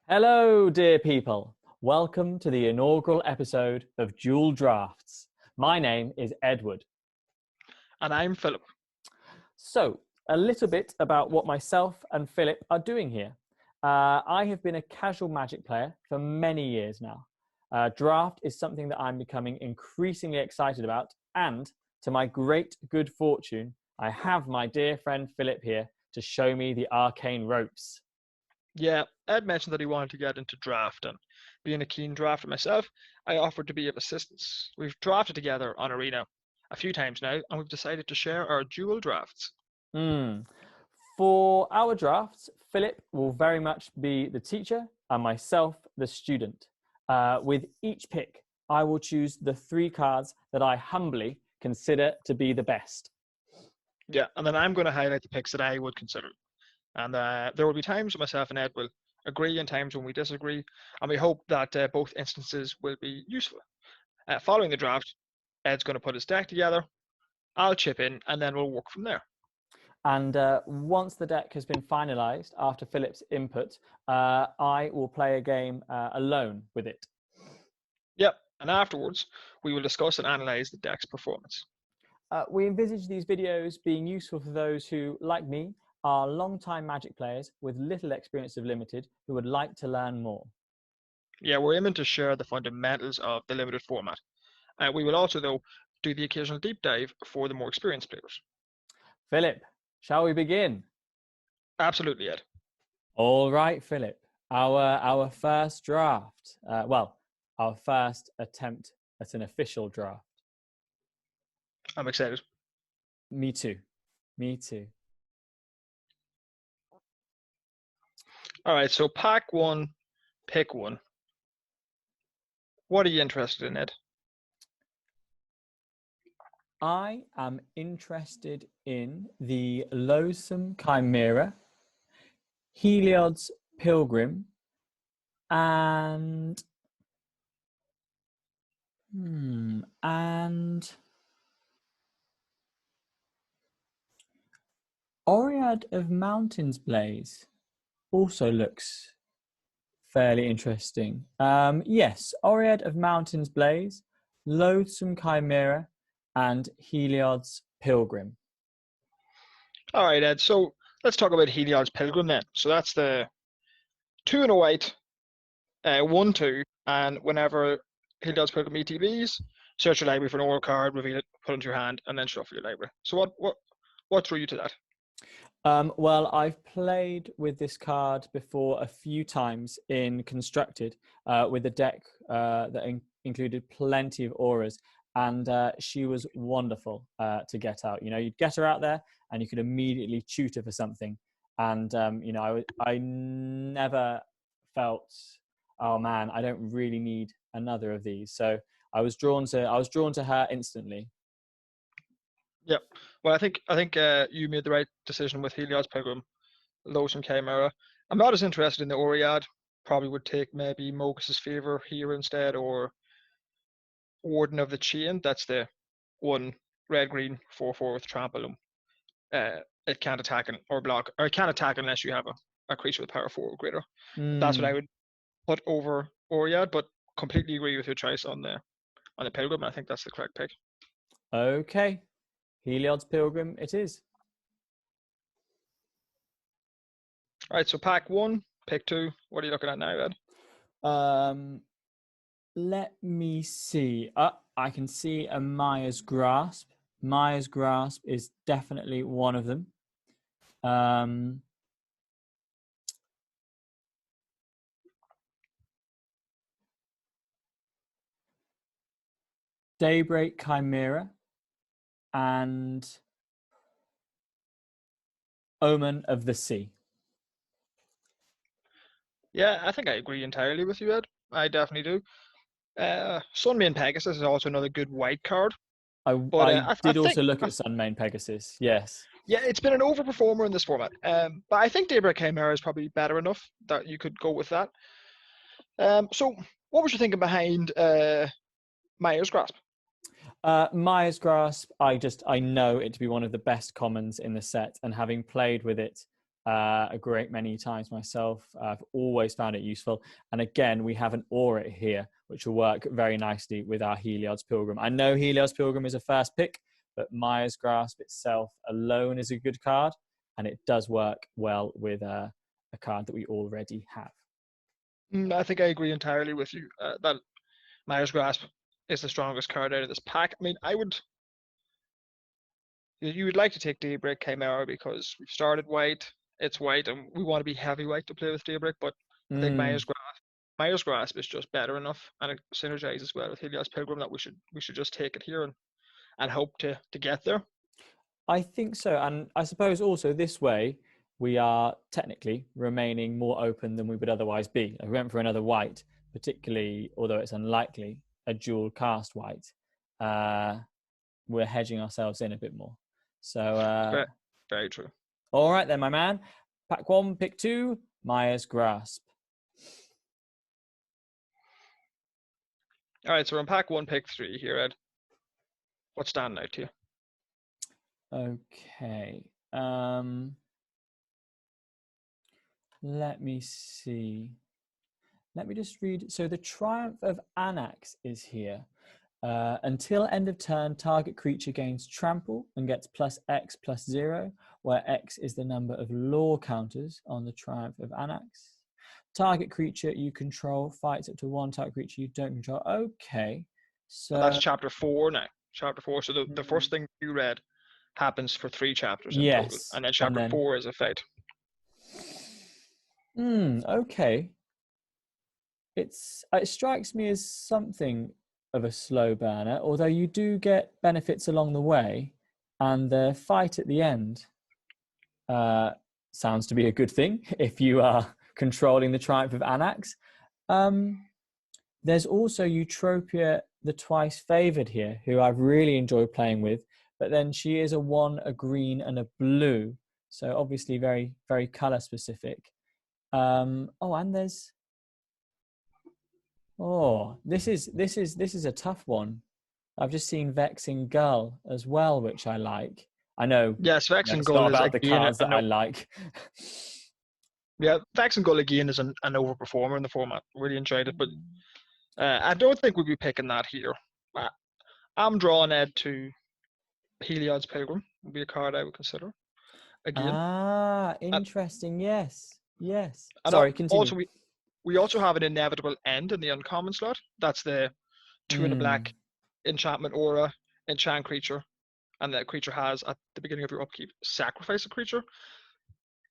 Hello, dear people. Welcome to the inaugural episode of Dual Drafts. My name is Edward. And I'm Philip. So, a little bit about what myself and Philip are doing here. I have been a casual Magic player for many years now. Draft is something that I'm becoming increasingly excited about, and to my great good fortune, I have my dear friend Philip here to show me the arcane ropes. Yeah, Ed mentioned that he wanted to get into draft, and being a keen drafter myself, I offered to be of assistance. We've drafted together on Arena a few times now, and we've decided to share our dual drafts. For our drafts, Philip will very much be the teacher and myself the student. With each pick, I will choose the 3 cards that I humbly consider to be the best. Yeah, and then I'm going to highlight the picks that I would consider. And there will be times when myself and Ed will agree and times when we disagree, and we hope that both instances will be useful. Following the draft, Ed's going to put his deck together, I'll chip in, and then we'll work from there. And once the deck has been finalized after Philip's input, I will play a game alone with it. Yep, and afterwards, we will discuss and analyze the deck's performance. We envisage these videos being useful for those who, like me, are long-time Magic players with little experience of Limited who would like to learn more. Yeah, we're aiming to share the fundamentals of the limited format. We will also, though, do the occasional deep dive for the more experienced players. Philip, shall we begin? Absolutely, Ed. All right, Philip. Our first draft. Our first attempt at an official draft. I'm excited. Me too. Me too. All right, so pack 1, pick 1. What are you interested in, Ed? I am interested in the Loathsome Chimera, Heliod's Pilgrim, and Oread of Mountains Blaze also looks fairly interesting. Yes, Oread of Mountains Blaze, Loathsome Chimera, and Heliod's Pilgrim. All right, Ed. So let's talk about Heliod's Pilgrim then. So that's the 2 and a white, 1/2, and whenever Heliod's Pilgrim ETBs, search your library for an oral card, reveal it, put it into your hand, and then shuffle your library. So what drew you to that? Well, I've played with this card before a few times in Constructed with a deck that included plenty of auras, and she was wonderful to get out. You know, you'd get her out there and you could immediately tutor for something. And, I never felt, oh man, I don't really need another of these. So I was drawn to her instantly. Yep. Well, I think you made the right decision with Heliod's Pilgrim, Loathsome Chimera. I'm not as interested in the Oread. Probably would take maybe Mogus's Favor here instead, or Warden of the Chain. That's the 1 red-green 4/4 with trample. It can't attack or block, or it can't attack unless you have a creature with power 4 or greater. That's what I would put over Oread, but completely agree with your choice on the Pilgrim. I think that's the correct pick. Okay. Heliod's Pilgrim it is. All right, so pack 1, pick 2. What are you looking at now, Ed? Let me see. I can see a Maya's Grasp. Maya's Grasp is definitely one of them. Daybreak Chimera and Omen of the Sea. Yeah, I think I agree entirely with you, Ed. I definitely do. Sunmane Pegasus is also another good white card. I did also think, look at Sunmane Pegasus, yes. Yeah, it's been an overperformer in this format. But I think Daybreak Chimera is probably better enough that you could go with that. So what was you thinking behind Maya's Grasp? Maya's Grasp, I know it to be one of the best commons in the set, and having played with it a great many times myself. I've always found it useful. And again, we have an aura here, which will work very nicely with our Heliod's Pilgrim. I know Heliod's Pilgrim is a first pick, but Maya's Grasp itself alone is a good card, and it does work well with a card that we already have. I think I agree entirely with you that Maya's Grasp is the strongest card out of this pack. I mean, you would like to take Daybreak Chimera because we've started white, it's white, and we want to be heavy white to play with Daybreak, but I think Maya's Grasp is just better enough, and it synergizes well with Helios Pilgrim that we should just take it here and hope to get there. I think so, and I suppose also this way we are technically remaining more open than we would otherwise be. If we went for another white, particularly, although it's unlikely, a dual cast white, we're hedging ourselves in a bit more. So very true. All right then, my man. Pack 1, pick 2, Maya's Grasp. All right, so we're on pack 1, pick 3 here, Ed. What's standing out to you? Okay. Let me see. Let me just read. So the Triumph of Anax is here. Until end of turn, target creature gains trample and gets +X/+0, where X is the number of law counters on the Triumph of Anax. Target creature you control fights up to one target creature you don't control. Okay. So that's chapter 4 now. Chapter 4. So the first thing you read happens for 3 chapters in total. And then chapter 4 is a fate. Okay. It strikes me as something of a slow burner, although you do get benefits along the way, and the fight at the end sounds to be a good thing if you are controlling the Triumph of Anax. There's also Eutropia, the twice favored here, who I've really enjoyed playing with, but then she is a 1, a green, and a blue, so obviously very, very color specific. And there's this is a tough one. I've just seen Vexing Gull as well, which I like. I know. Yes, Vexing Gull is about the cards that I like. Yeah, Vexing Gull again is an overperformer in the format. Really enjoyed it, but I don't think we'll be picking that here. I'm drawing Ed to Heliod's Pilgrim. Would be a card I would consider. Again. Interesting. Yes. And Sorry, continue. Also, we also have an Inevitable End in the uncommon slot. That's the 2 and a black enchantment aura, enchant creature, and that creature has at the beginning of your upkeep sacrifice a creature.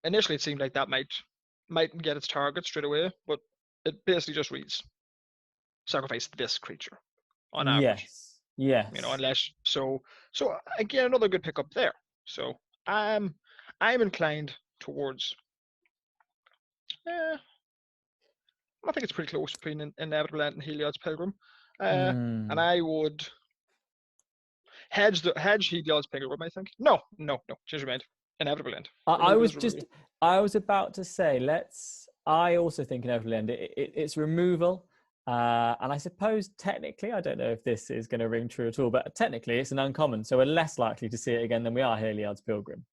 Initially, it seemed like that might get its target straight away, but it basically just reads sacrifice this creature on average. Yes. Unless so again, another good pickup there. So I'm inclined towards. I think it's pretty close between Inevitable End and Heliod's Pilgrim, and I would hedge Heliod's Pilgrim. I think no, change your mind. Inevitable End. I was about to say I also think Inevitable End. It's removal, and I suppose technically, I don't know if this is going to ring true at all, but technically it's an uncommon, so we're less likely to see it again than we are Heliod's Pilgrim.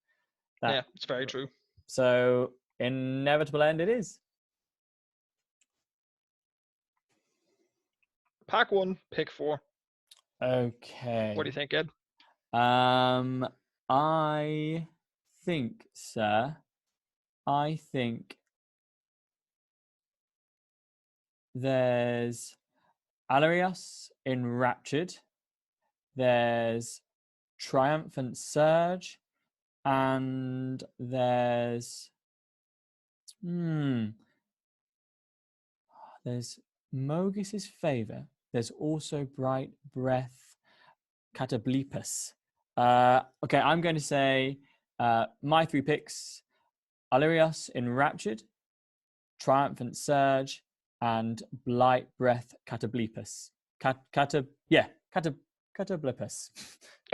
Yeah, it's very true. So Inevitable End it is. Pack 1, pick 4. Okay. What do you think, Ed? I think, sir, there's Alarios Enraptured, there's Triumphant Surge, and there's Mogus's Favor. There's also Bright Breath Catablepus. Okay, I'm going to say my 3 picks: Alarios Enraptured, Triumphant Surge, and Blight Breath Catablepus. Catablepus.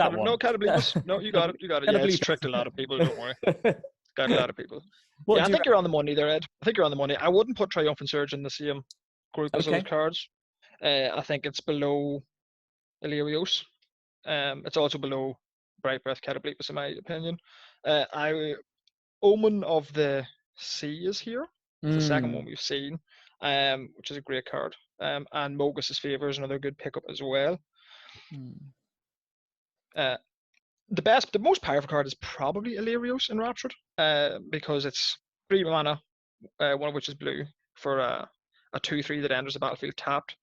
That one. No, Catablepus. No, you got it. Yeah, it's tricked a lot of people. Don't worry. Got a lot of people. I think you're on the money there, Ed. I think you're on the money. I wouldn't put Triumphant Surge in the same group as those cards. I think it's below Illyrios. It's also below Bright Breath Catablepus, in my opinion. Omen of the Sea is here. It's the second one Mm. we've seen, which is a great card. And Mogus's Favor is another good pickup as well. Mm. Uh, the most powerful card is probably Illyrios Enraptured, because it's 3 mana, one of which is blue, for a 2/3 that enters the battlefield tapped.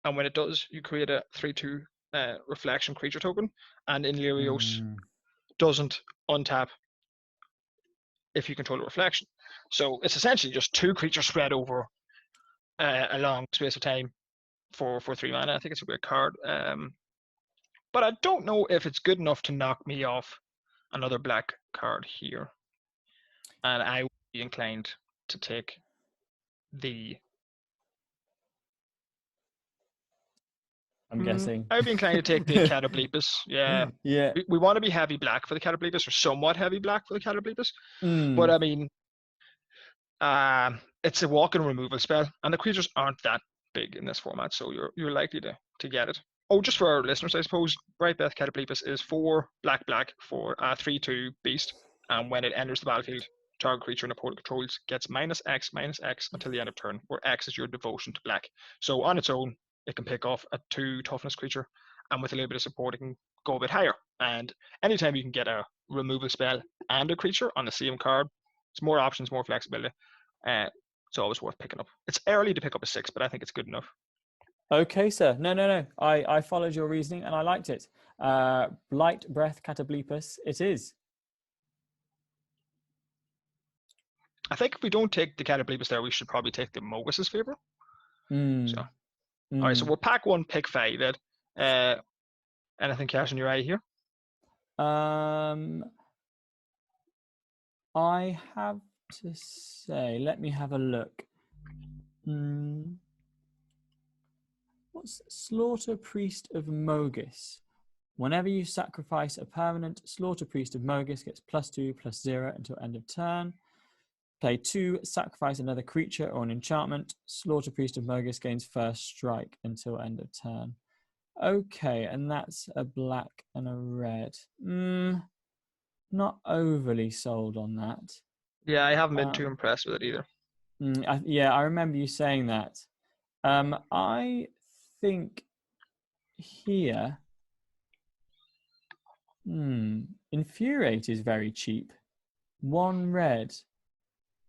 And when it does, you create a 3/2 reflection creature token, and Illyrios Mm. doesn't untap if you control a reflection. So it's essentially just 2 creatures spread over a long space of time for 3 mana. I think it's a great card. But I don't know if it's good enough to knock me off another black card here. And I would be inclined to take the. I'm guessing. I would be inclined to take the Catoblepus. Yeah. Yeah. We want to be heavy black for the Catoblepus, or somewhat heavy black for the Catoblepus. But Mm. I mean, it's a walk-in removal spell, and the creatures aren't that big in this format, so you're likely to get it. Oh, just for our listeners, I suppose, Brightbeth Catoblepus is 4 black for a 3/2 beast, and when it enters the battlefield, target creature in opponent controls gets -X until the end of turn, where X is your devotion to black. So on its own, it can pick off a 2 toughness creature, and with a little bit of support, it can go a bit higher. And anytime you can get a removal spell and a creature on the same card, it's more options, more flexibility. It's always worth picking up. It's early to pick up a 6, but I think it's good enough. Okay, sir. No. I followed your reasoning and I liked it. Blight Breath Catoblepus it is. I think if we don't take the Catoblepus there, we should probably take the Mogus's Favor. Mm. So, all right, so we're pack 1, pick 5 then. Anything catching your eye here? I have to say, let me have a look. What's Slaughter Priest of Mogus? Whenever you sacrifice a permanent, Slaughter Priest of Mogus gets +2/+0 until end of turn. Play 2, sacrifice another creature or an enchantment. Slaughter Priest of Mogus gains first strike until end of turn. Okay, and that's a black and a red. Not overly sold on that. Yeah, I haven't been too impressed with it either. Yeah, I remember you saying that. I think here, Infuriate is very cheap. 1 red,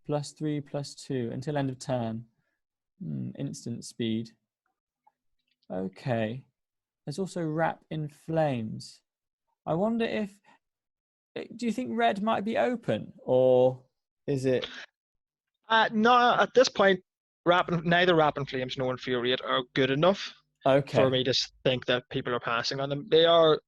+3/+2 until end of turn. Instant speed. Okay. There's also Wrap in Flames. I wonder if. Do you think red might be open, or is it? No, at this point, neither Wrap and Flames nor Infuriate are good enough for Okay. me to think that people are passing on them. They are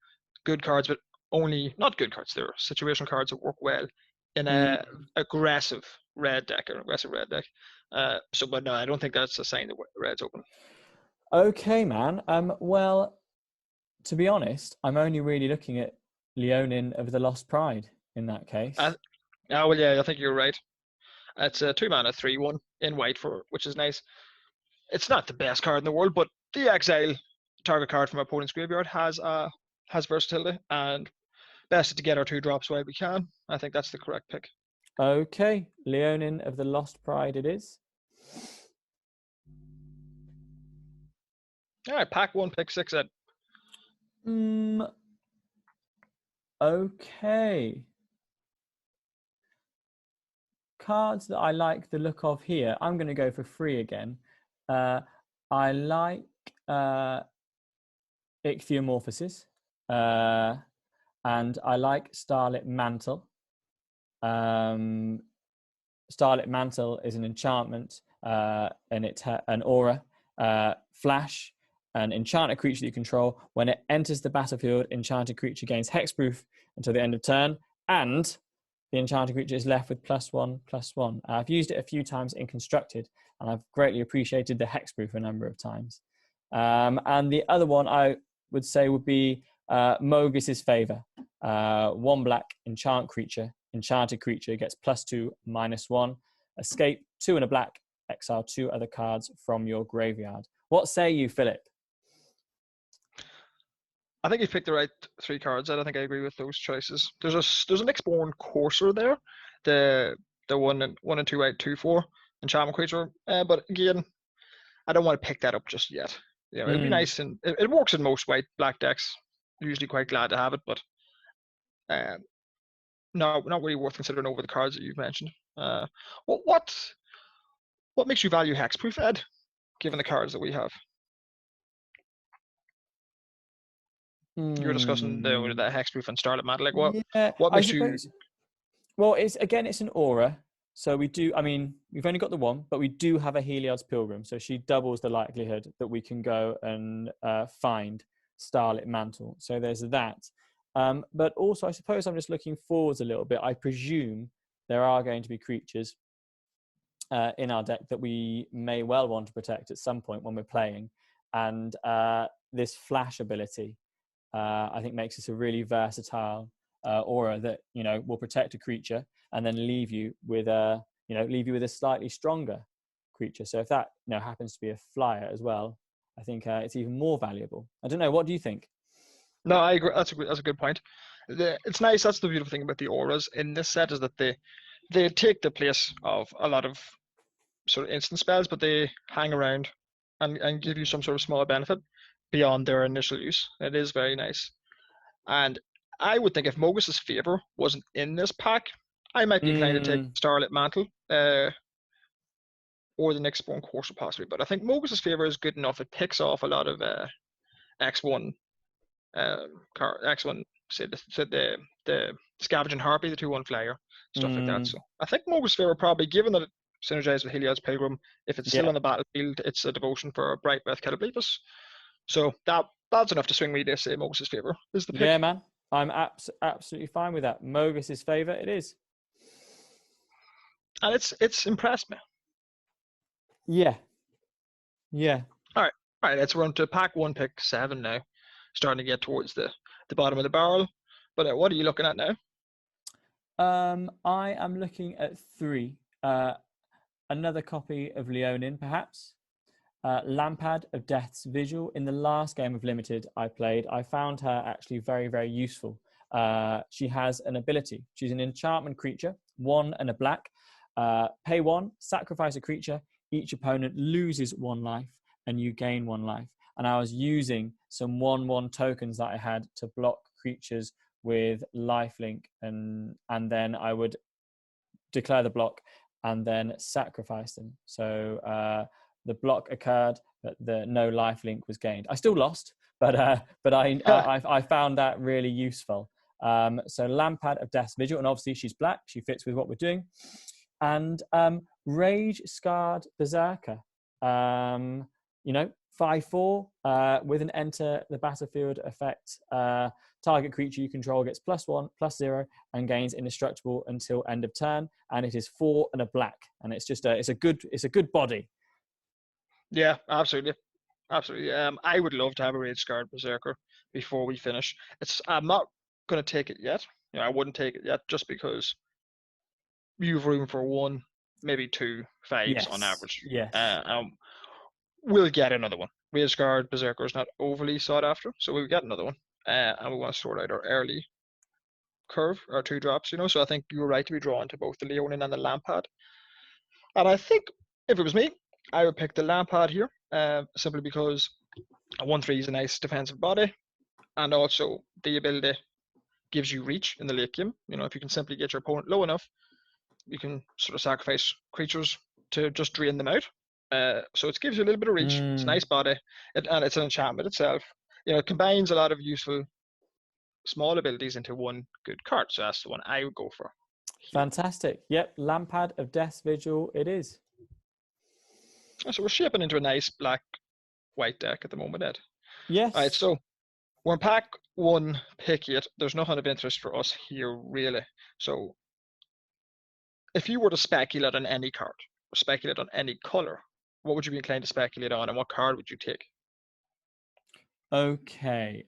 good cards, but only not good cards. They're situational cards that work well in a aggressive red deck. But no, I don't think that's a sign that red's open. Okay, man. Well, to be honest, I'm only really looking at Leonin of the Lost Pride in that case. Well, yeah, I think you're right. It's a 2 mana 3/1 in white which is nice. It's not the best card in the world, but the exile target card from opponent's graveyard has versatility, and best to get our 2 drops while we can. I think that's the correct pick. Okay, Leonin of the Lost Pride it is. All right, pack 1, pick 6 at. Okay. Cards that I like the look of here. I'm going to go for 3 again. I like Ichthyomorphosis, and I like Starlit Mantle. Starlit Mantle is an enchantment, and it's an aura. Flash, an enchanted creature that you control. When it enters the battlefield, enchanted creature gains hexproof until the end of turn, and the enchanted creature is left with +1/+1. I've used it a few times in Constructed, and I've greatly appreciated the hexproof a number of times. And the other one I would say would be Mogus's Favor. 1 black enchanted creature gets +2/-1. Escape 2 and a black, exile 2 other cards from your graveyard. What say you, Philip? I think you picked the right 3 cards. I don't think I agree with those choices. There's an Nyxborn Courser there the 1 and 2 white 2/4 enchantment creature. But again, I don't want to pick that up just yet. It'd be nice, and it works in most white black decks. Usually quite glad to have it, but no, not really worth considering over the cards that you've mentioned. What makes you value hexproof, Ed? Given the cards that we have, you're discussing the hexproof and Starlit Mantle. Like what I makes you? suppose. Well, it's an aura. So we do, I mean, we've only got the one, but we do have a Heliod's Pilgrim. So she doubles the likelihood that we can go and find Starlit Mantle. So there's that. But also, I suppose I'm just looking forwards a little bit. I presume there are going to be creatures in our deck that we may well want to protect at some point when we're playing. And this flash ability, I think, makes this a really versatile aura that will protect a creature and then leave you with a slightly stronger creature. So if that happens to be a flyer as well, I think it's even more valuable. I don't know. What do you think? No, I agree. That's a good point. It's nice. That's the beautiful thing about the auras in this set, is that they take the place of a lot of sort of instant spells, but they hang around and give you some sort of small benefit beyond their initial use. It is very nice. And I would think if Mogus's Favor wasn't in this pack, I might be inclined to take Starlit Mantle or the Nyxborn Courser possibly. But I think Mogus's Favor is good enough. It picks off a lot of X1 X1, say the Scavenging Harpy, the 2/1 flyer, stuff like that. So I think Mogus's Favor, probably, given that it synergizes with Heliod's Pilgrim, if it's still on the battlefield, it's a devotion for Bright Breath Catoblepas. So that's enough to swing me to say Mogus's Favor is the pick. Yeah, man. I'm absolutely fine with that. Mogus's Favor it is. And it's impressed me. Yeah. All right. Let's run to pack 1, pick 7 now. Starting to get towards the bottom of the barrel. But what are you looking at now? I am looking at 3. Another copy of Leonin, perhaps. Lampad of Death's Vigil. In the last game of Limited I played, I found her actually very, very useful. She has an ability. She's an enchantment creature, 1 and a black. Pay 1, sacrifice a creature. Each opponent loses 1 life and you gain 1 life. And I was using some 1/1 tokens that I had to block creatures with lifelink, and then I would declare the block and then sacrifice them. So the block occurred, but no lifelink was gained. I still lost, but I found that really useful. So Lampad of Death's Vigil, and obviously she's black. She fits with what we're doing. And Rage Scarred Berserker. 5/4 with an enter the battlefield effect. Target creature you control gets +1/+0 and gains indestructible until end of turn. And it is 4 and a black. And it's just it's a good body. Yeah, absolutely. I would love to have a Rage Scarred Berserker before we finish. I'm not going to take it yet. I wouldn't take it yet just because you've room for 1, maybe 2 5s on average. Yes. We'll get another one. Rage Scarred Berserker is not overly sought after, so we'll get another one. And we want to sort out our early curve, our 2 drops, So I think you were right to be drawn to both the Leonin and the Lampad. And I think if it was me, I would pick the Lampad here, simply because a 1/3 is a nice defensive body, and also the ability gives you reach in the late game. If you can simply get your opponent low enough, you can sort of sacrifice creatures to just drain them out. So it gives you a little bit of reach. It's a nice body, and it's an enchantment itself. It combines a lot of useful small abilities into 1 good card. So that's the one I would go for. Fantastic. Yep, Lampad of Death's Vigil it is. So we're shaping into a nice black-white deck at the moment, Ed. Yes. All right, so we're in pack 1, pick 8. There's nothing of interest for us here, really. So if you were to speculate on any card, or speculate on any color, what would you be inclined to speculate on, and what card would you take? Okay.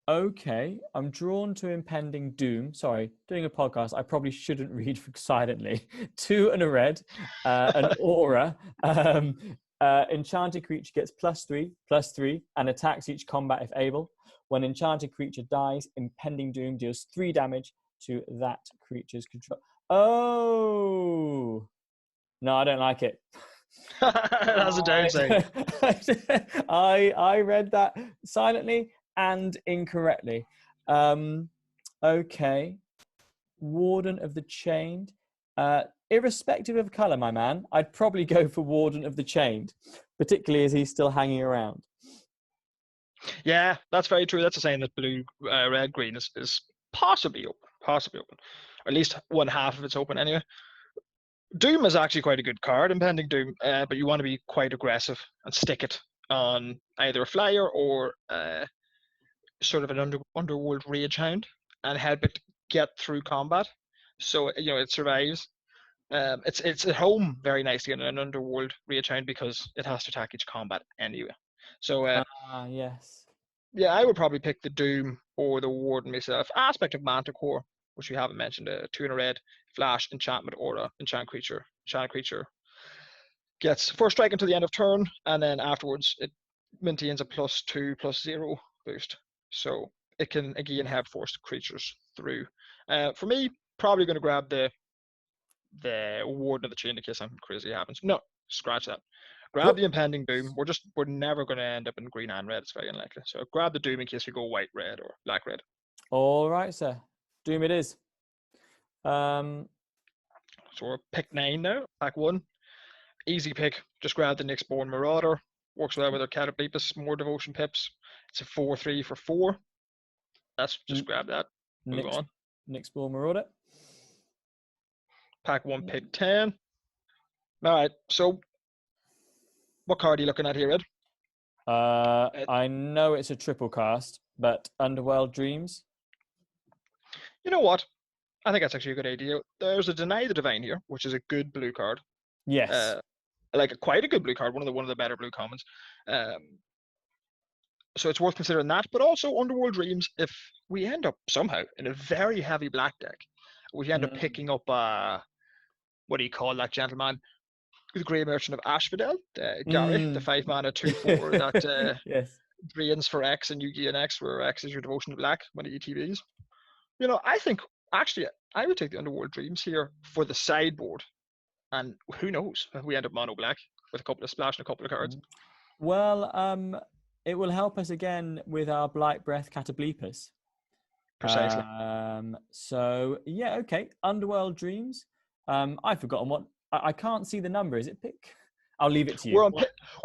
Okay. I'm drawn to Impending Doom. Sorry, doing a podcast. I probably shouldn't read silently. 2 and a red, an aura. Enchanted creature gets +3/+3, and attacks each combat if able. When enchanted creature dies, impending doom deals 3 damage to that creature's control. Oh, no, I don't like it. That's a downside. I read that silently and incorrectly. Okay. Warden of the Chained. Irrespective of colour, my man, I'd probably go for Warden of the Chained, particularly as he's still hanging around. Yeah, that's very true. That's a saying that blue, red, green is possibly open. Or at least one half of it's open anyway. Doom is actually quite a good card, impending doom, but you want to be quite aggressive and stick it on either a flyer or sort of an underworld rage hound and help it get through combat, so it survives. It's at home very nicely in an underworld rage hound because it has to attack each combat anyway. So yes. yeah, I would probably pick the Doom or the Warden myself. Aspect of Manticore, which we haven't mentioned, 2 in a red, flash, enchantment, aura, enchant creature. Enchant creature gets 4 strike until the end of turn, and then afterwards it maintains a +2/+0 boost. So it can again have forced creatures through. For me, probably going to grab the Warden of the Chain in case something crazy happens. No, scratch that. Grab the impending doom. We're never going to end up in green and red. It's very unlikely. So grab the doom in case we go white red or black red. All right, sir. Doom it is. So we're pick 9 now. Pack 1. Easy pick. Just grab the Nyxborn Marauder. Works well with our Cataplepus, more devotion pips. It's a 4/3 for 4. That's just grab that. Move on. Nyxborn Marauder. Pack 1, pick 10. All right. So what card are you looking at here, Ed? I know it's a triple cast, but Underworld Dreams. You know what? I think that's actually a good idea. There's a Deny the Divine here, which is a good blue card. Yes. Quite a good blue card, one of the better blue commons. So it's worth considering that. But also Underworld Dreams, if we end up somehow in a very heavy black deck, we end up picking up what do you call that gentleman? The Grey Merchant of Asphodel, Gary, the 5 mana 2/4 that yes. drains for X and you gain X, where X is your devotion to black when it ETBs. I think actually I would take the Underworld Dreams here for the sideboard, and who knows if we end up mono black with a couple of splash and a couple of cards. Well, it will help us again with our Blight Breath Cataplepus. Precisely. So yeah, okay. Underworld Dreams. I've forgotten what. I can't see the number. Is it pick? I'll leave it to you.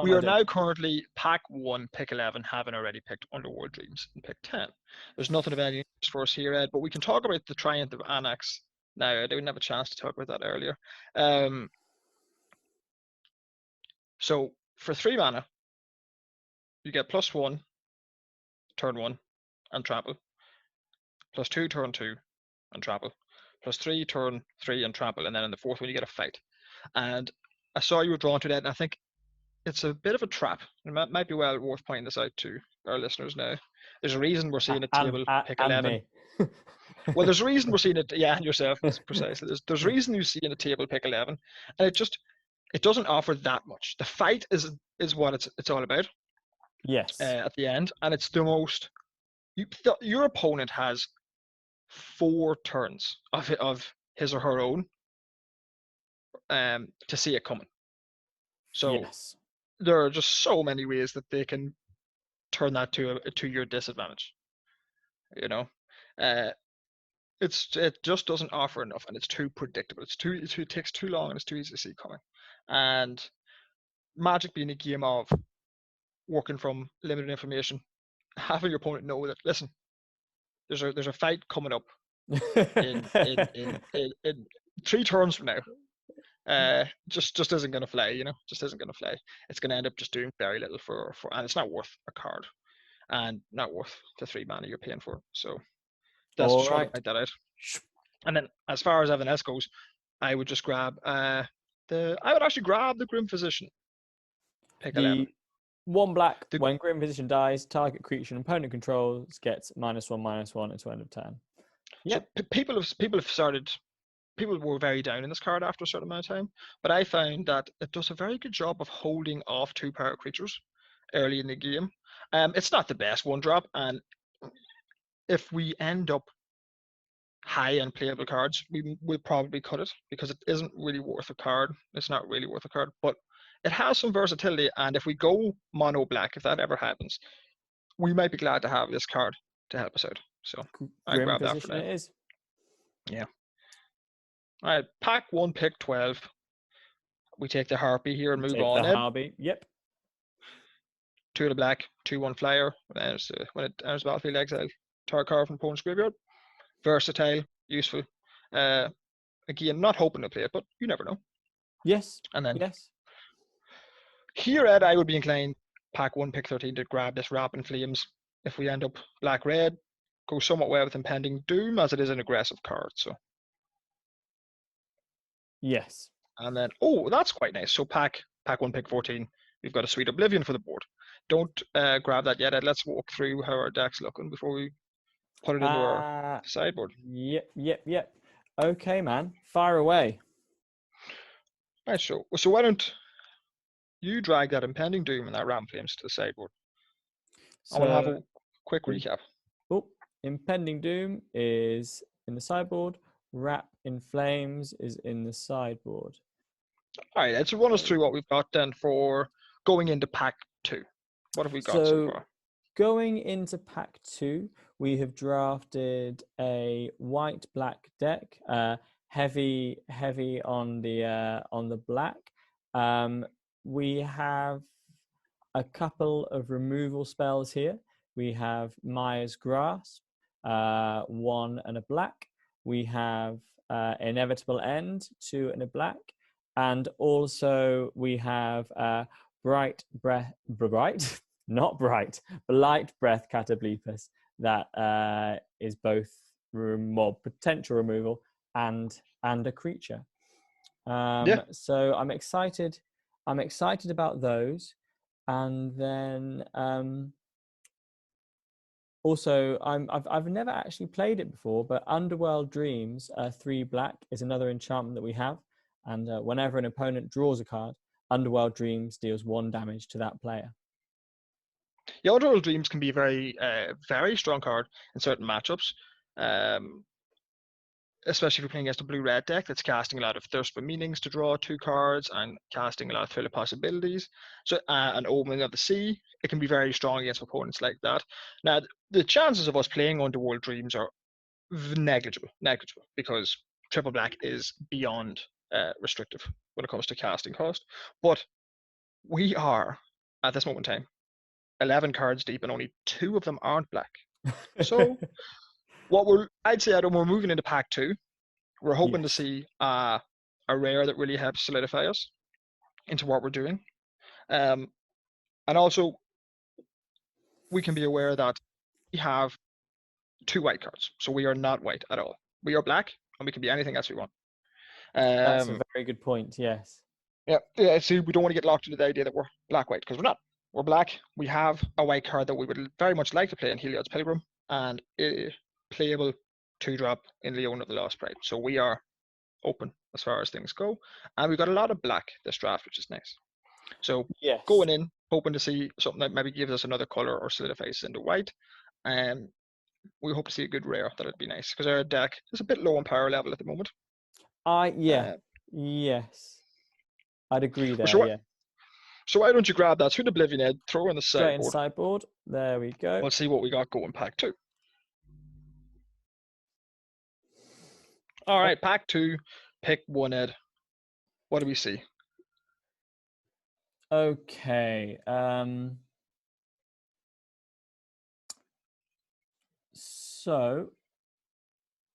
We are now currently pack 1, pick 11, having already picked Underworld Dreams in pick 10. There's nothing of any use for us here, Ed, but we can talk about the Triumph of Anax now. I didn't have a chance to talk about that earlier. So for 3 mana, you get +1 turn 1 and trample, +2 turn 2 and trample, +3 turn 3 and trample, and then in the 4th one you get a fight. And I saw you were drawn to that, and I think it's a bit of a trap. It might be well worth pointing this out to our listeners now. There's a reason we're seeing a table pick 11. Well, there's a reason we're seeing it. Yeah, and yourself, precisely. There's a reason you see in a table pick 11, and it doesn't offer that much. The fight is what it's all about. Yes. At the end, and it's the most. Your opponent has 4 turns of his or her own to see it coming. So yes. There are just so many ways that they can turn that to your disadvantage. It just doesn't offer enough, and it's too predictable. It takes too long, and it's too easy to see coming. And Magic being a game of working from limited information, having your opponent know that, listen, there's a fight coming up in 3 turns from now. Just isn't going to fly, just isn't going to fly. It's going to end up just doing very little for and it's not worth a card, and not worth the 3 mana you're paying for. So that's just trying to point that out. And then as far as everything else goes, I would just grab I would actually grab the Grim Physician. Pick 11. 1 black. When Grim Physician dies, target creature and opponent controls gets -1/-1 until end of turn. Yeah. So people have started people were very down in this card after a certain amount of time, but I found that it does a very good job of holding off 2-power creatures early in the game. It's not the best 1-drop, and if we end up high on playable cards, we will probably cut it because it isn't really worth a card. It's not really worth a card, but it has some versatility, and if we go mono black, if that ever happens, we might be glad to have this card to help us out. So I Grim grab that for position now. it is. Yeah. All right, pack 1, pick 12. We take the Harpy here and move Take on. the Harpy. Yep. 2 of the black, 2/1 flyer. When it enters the battlefield, exile target card from opponent's graveyard. Versatile, useful. Again, not hoping to play it, but you never know. Yes. And then yes. Here, Ed, I would be inclined, pack 1, pick 13, to grab this Wrapping Flames. If we end up black-red, go somewhat well with Impending Doom, as it is an aggressive card. So. Yes. And then, oh, that's quite nice. So pack 1, pick 14. We've got a sweet Oblivion for the board. Don't grab that yet, Ed. Let's walk through how our deck's looking before we put it into our sideboard. Yep. Okay, man. Fire away. Right, so why don't you drag that Impending Doom and that Ram Flames to the sideboard? So, I want to have a quick recap. Oh, Impending Doom is in the sideboard. Wrap in Flames is in the sideboard. All right, let's run us through what we've got then for going into pack 2. What have we got so far? Going into pack 2, we have drafted a white-black deck, heavy on the black. We have a couple of removal spells here. We have Maya's Grasp, 1 and a black. We have Inevitable End, 2 and a black. And also we have Blight Breath Catoblepas that is both potential removal and a creature. So I'm excited about those. And then also I've never actually played it before, but Underworld Dreams 3 black is another enchantment that we have. And whenever an opponent draws a card, Underworld Dreams deals 1 damage to that player. Yeah, Underworld Dreams can be a very strong card in certain matchups, especially if you're playing against a blue-red deck that's casting a lot of Thirst for Meanings to draw 2 cards and casting a lot of Fill of Possibilities. So, an Opening of the Sea, it can be very strong against opponents like that. Now, the chances of us playing Underworld Dreams are negligible, because triple black is beyond restrictive when it comes to casting cost. But we are, at this moment in time, 11 cards deep, and only 2 of them aren't black. So I'd say Adam, we're moving into pack 2. We're hoping to see a rare that really helps solidify us into what we're doing. And also, we can be aware that we have 2 white cards. So we are not white at all. We are black, and we can be anything else we want. That's a very good point, yes. Yeah. See, we don't want to get locked into the idea that we're black-white, because we're not. We're black. We have a white card that we would very much like to play in Heliod's Pilgrim, and a playable 2-drop in Leona of the Lost Pride. So we are open as far as things go. And we've got a lot of black this draft, which is nice. So going in, hoping to see something that maybe gives us another color or solidifies into white. And we hope to see a good rare. That'd be nice, because our deck is a bit low on power level at the moment. Yes. I'd agree there, So why don't you grab that through the Oblivion Ed, throw in the sideboard. Straight in sideboard. There we go. We'll see what we got going pack 2. All right, pack 2, pick 1, Ed. What do we see? Okay. So,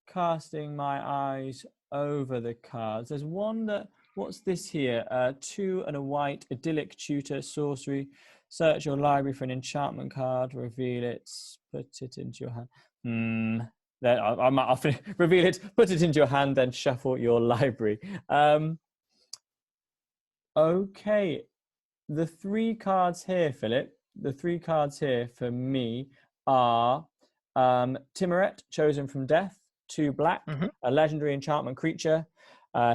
casting my eyes over the cards. There's one that, what's this here? 2 and a white, Idyllic Tutor, sorcery. Search your library for an enchantment card, reveal it, put it into your hand. Then I'll reveal it, put it into your hand, then shuffle your library. Okay. The 3 cards here, Philip, the 3 cards here for me are Timoret, Chosen from Death, 2 black, Mm-hmm. a legendary enchantment creature.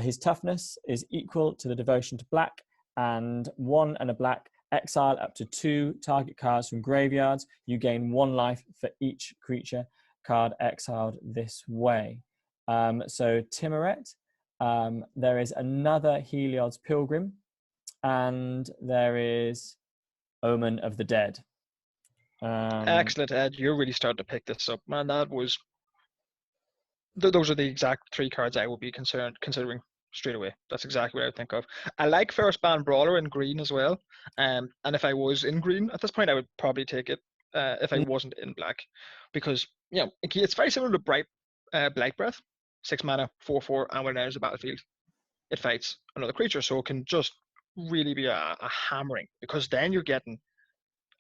His toughness is equal to the devotion to black, and 1 and a black. Exile up to 2 target cards from graveyards. You gain 1 life for each creature card exiled this way. So Timuret, there is another Heliod's Pilgrim, and there is Omen of the Dead. Excellent, Ed. You're really starting to pick this up, man. That was those are the exact 3 cards I would be considering straight away. That's exactly what I would think of. I like First Band Brawler in green as well. And if I was in green at this point, I would probably take it if I wasn't in black, because it's very similar to Blight Breath. 6 mana, 4/4, and when it enters the battlefield, it fights another creature, so it can just really be a hammering, because then you're getting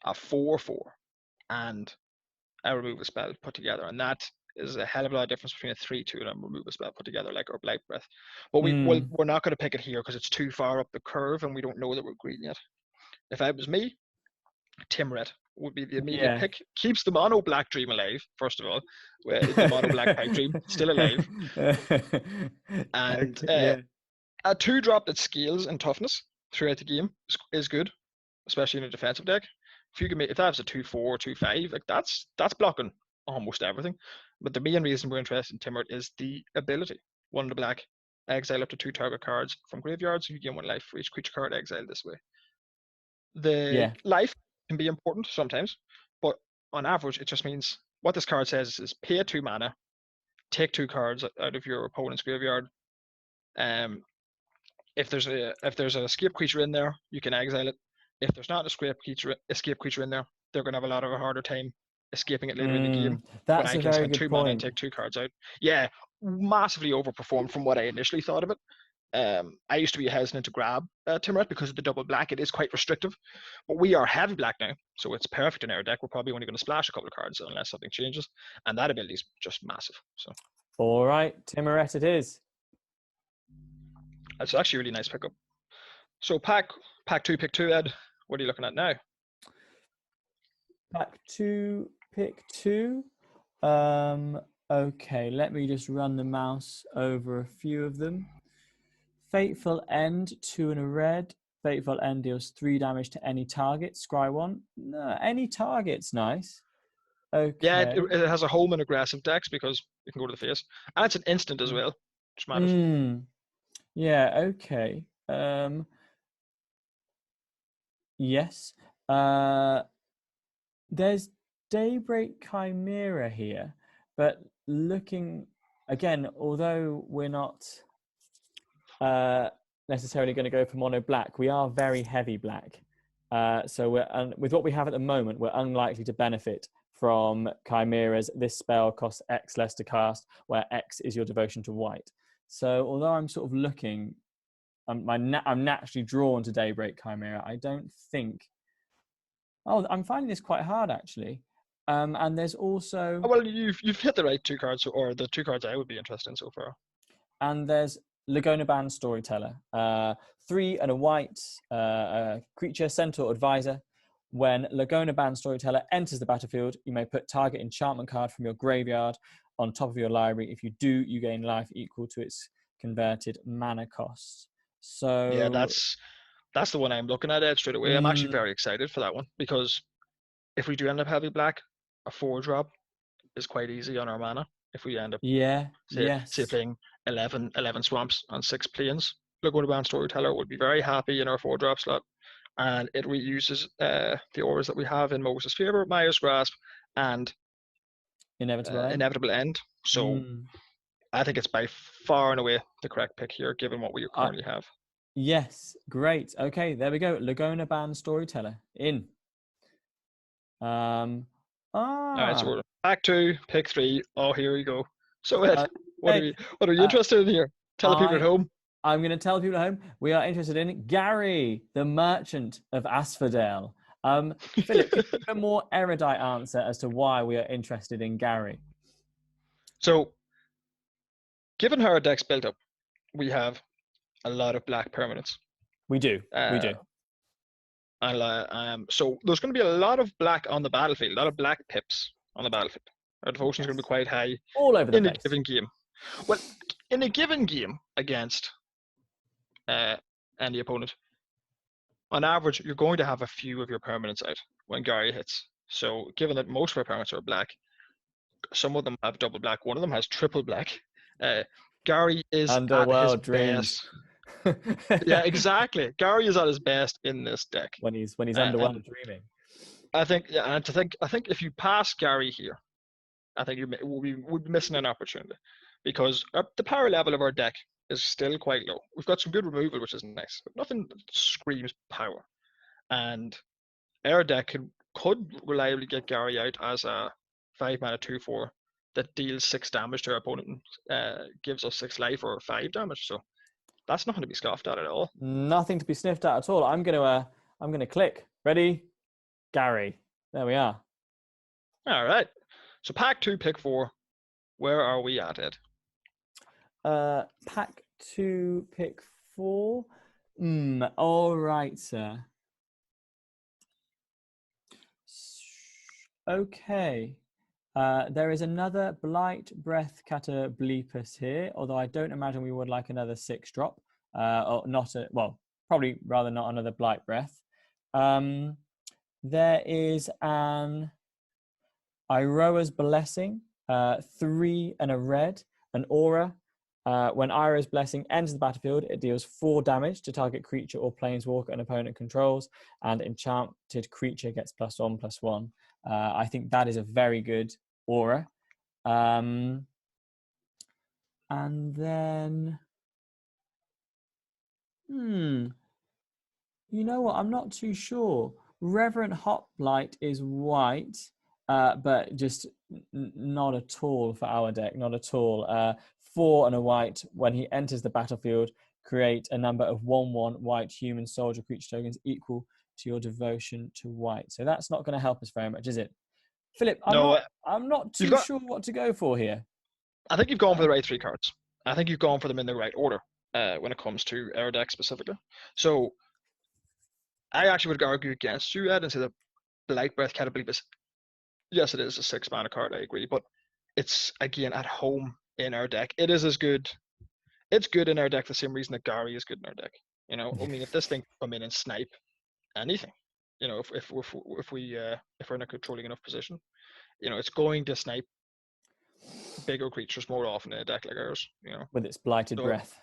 a 4/4 and a remove a spell put together, and that is a hell of a lot of difference between a 3/2 and a remove a spell put together, like our Blight Breath. But we're not going to pick it here because it's too far up the curve and we don't know that we're green yet. If it was me, Timuret would be the immediate pick. Keeps the mono black dream alive, first of all. The mono black pipe dream still alive. And a 2-drop that scales in toughness throughout the game is good, especially in a defensive deck. If that has a 2/4, 2/5, like that's blocking almost everything. But the main reason we're interested in Timuret is the ability. 1 in the black, exile up to 2 target cards from graveyards. You gain 1 life for each creature card exiled this way. The life can be important sometimes, but on average, it just means what this card says is pay 2 mana, take 2 cards out of your opponent's graveyard. If there's an escape creature in there, you can exile it. If there's not an escape creature in there, they're going to have a lot of a harder time escaping it later in the game. That's when I a can very spend good 2 point. mana and take 2 cards out. Yeah, massively overperformed from what I initially thought of it. I used to be hesitant to grab Timuret because of the double black. It is quite restrictive, but we are heavy black now, so it's perfect in our deck. We're probably only going to splash a couple of cards unless something changes, and that ability is just massive. So, all right, Timuret it is. That's actually a really nice pickup. So pack 2, pick 2, Ed. What are you looking at now? Pack 2, pick 2. Okay, let me just run the mouse over a few of them. Fateful End, 2 and a red. Fateful End deals 3 damage to any target. Scry 1. No, any target's nice. Okay. Yeah, it has a home in aggressive decks because it can go to the face. And it's an instant as well, which matters. Yeah, okay. Yes. There's Daybreak Chimera here, but looking again, although we're not necessarily going to go for mono black, we are very heavy black. So with what we have at the moment, we're unlikely to benefit from chimeras. This spell costs X less to cast, where X is your devotion to white. So although I'm sort of looking, I'm naturally drawn to Daybreak Chimera. I don't think. Oh, I'm finding this quite hard actually. And there's also. Well, you've hit the right 2 cards, or the 2 cards I would be interested in so far. And there's Lagona Band Storyteller. 3 and a white creature, Centaur Advisor. When Lagona Band Storyteller enters the battlefield, you may put target enchantment card from your graveyard on top of your library. If you do, you gain life equal to its converted mana cost. So yeah, that's the one I'm looking at, Ed, straight away. I'm actually very excited for that one, because if we do end up heavy black, a 4-drop is quite easy on our mana. If we end up say playing 11 swamps on 6 plains, Laguna Band Storyteller would be very happy in our 4-drop slot. And it reuses the auras that we have in Moses' Favor, Maya's Grasp, and Inevitable End. So I think it's by far and away the correct pick here, given what we currently have. Yes, great. Okay, there we go. Lagona Band Storyteller in. All right, so we're back 2, pick 3. Oh, here we go. So Ed, what are you interested in here? Tell the people at home. I'm going to tell people at home we are interested in Gary, the Merchant of Asphodel. Philip, could you give a more erudite answer as to why we are interested in Gary? So, given how our deck's built up, we have a lot of black permanents. We do. So there's going to be a lot of black on the battlefield, a lot of black pips on the battlefield. Our devotion is going to be quite high all over the in a place. given game. Well, in a given game against any opponent, on average, you're going to have a few of your permanents out when Gary hits. So, given that most of our permanents are black, some of them have double black, one of them has triple black. Gary is at his Underworld dreams. best. Yeah, exactly. Gary is at his best in this deck. when he's underworld And dreaming. I think, yeah, and I think if you pass Gary here, I think we'll be missing an opportunity because the power level of our deck is still quite low. We've got some good removal, which is nice, but nothing screams power. And our deck could reliably get Gary out as a 5-mana 2/4 that deals 6 damage to our opponent and gives us 6 life or 5 damage. So that's nothing to be scoffed at all. Nothing to be sniffed at all. I'm gonna click. Ready, Gary. There we are. All right. So pack 2, pick 4. Where are we at, Ed? Pack 2, pick 4. All right, sir. Okay. There is another Blight Breath Catoblepus here, although I don't imagine we would like another 6-drop. Or not probably rather not another Blight Breath. There is an Iroa's Blessing, 3 and a red, an aura. When Iroa's Blessing enters the battlefield, it deals 4 damage to target creature or planeswalker an opponent controls, and enchanted creature gets +1/+1. I think that is a very good aura. And then, you know what? I'm not too sure. Reverent Hoplite is white, but just not at all for our deck. Not at all. 4 and a white. When he enters the battlefield, create a number of 1/1 white human soldier creature tokens equal to your devotion to white. So that's not going to help us very much, is it? Philip, I'm not too sure what to go for here. I think you've gone for the right 3 cards. I think you've gone for them in the right order when it comes to our deck specifically. So I actually would argue against you, Ed, and say that Blight Breath Catoblepus, yes, it is a 6-mana card, I agree, but it's, again, at home in our deck. It is as good. It's good in our deck for the same reason that Gary is good in our deck. You know, I mean, if this thing come in and snipe anything, you know, if we're in a controlling enough position, you know, it's going to snipe bigger creatures more often in a deck like ours. You know, with its Blighted Breath.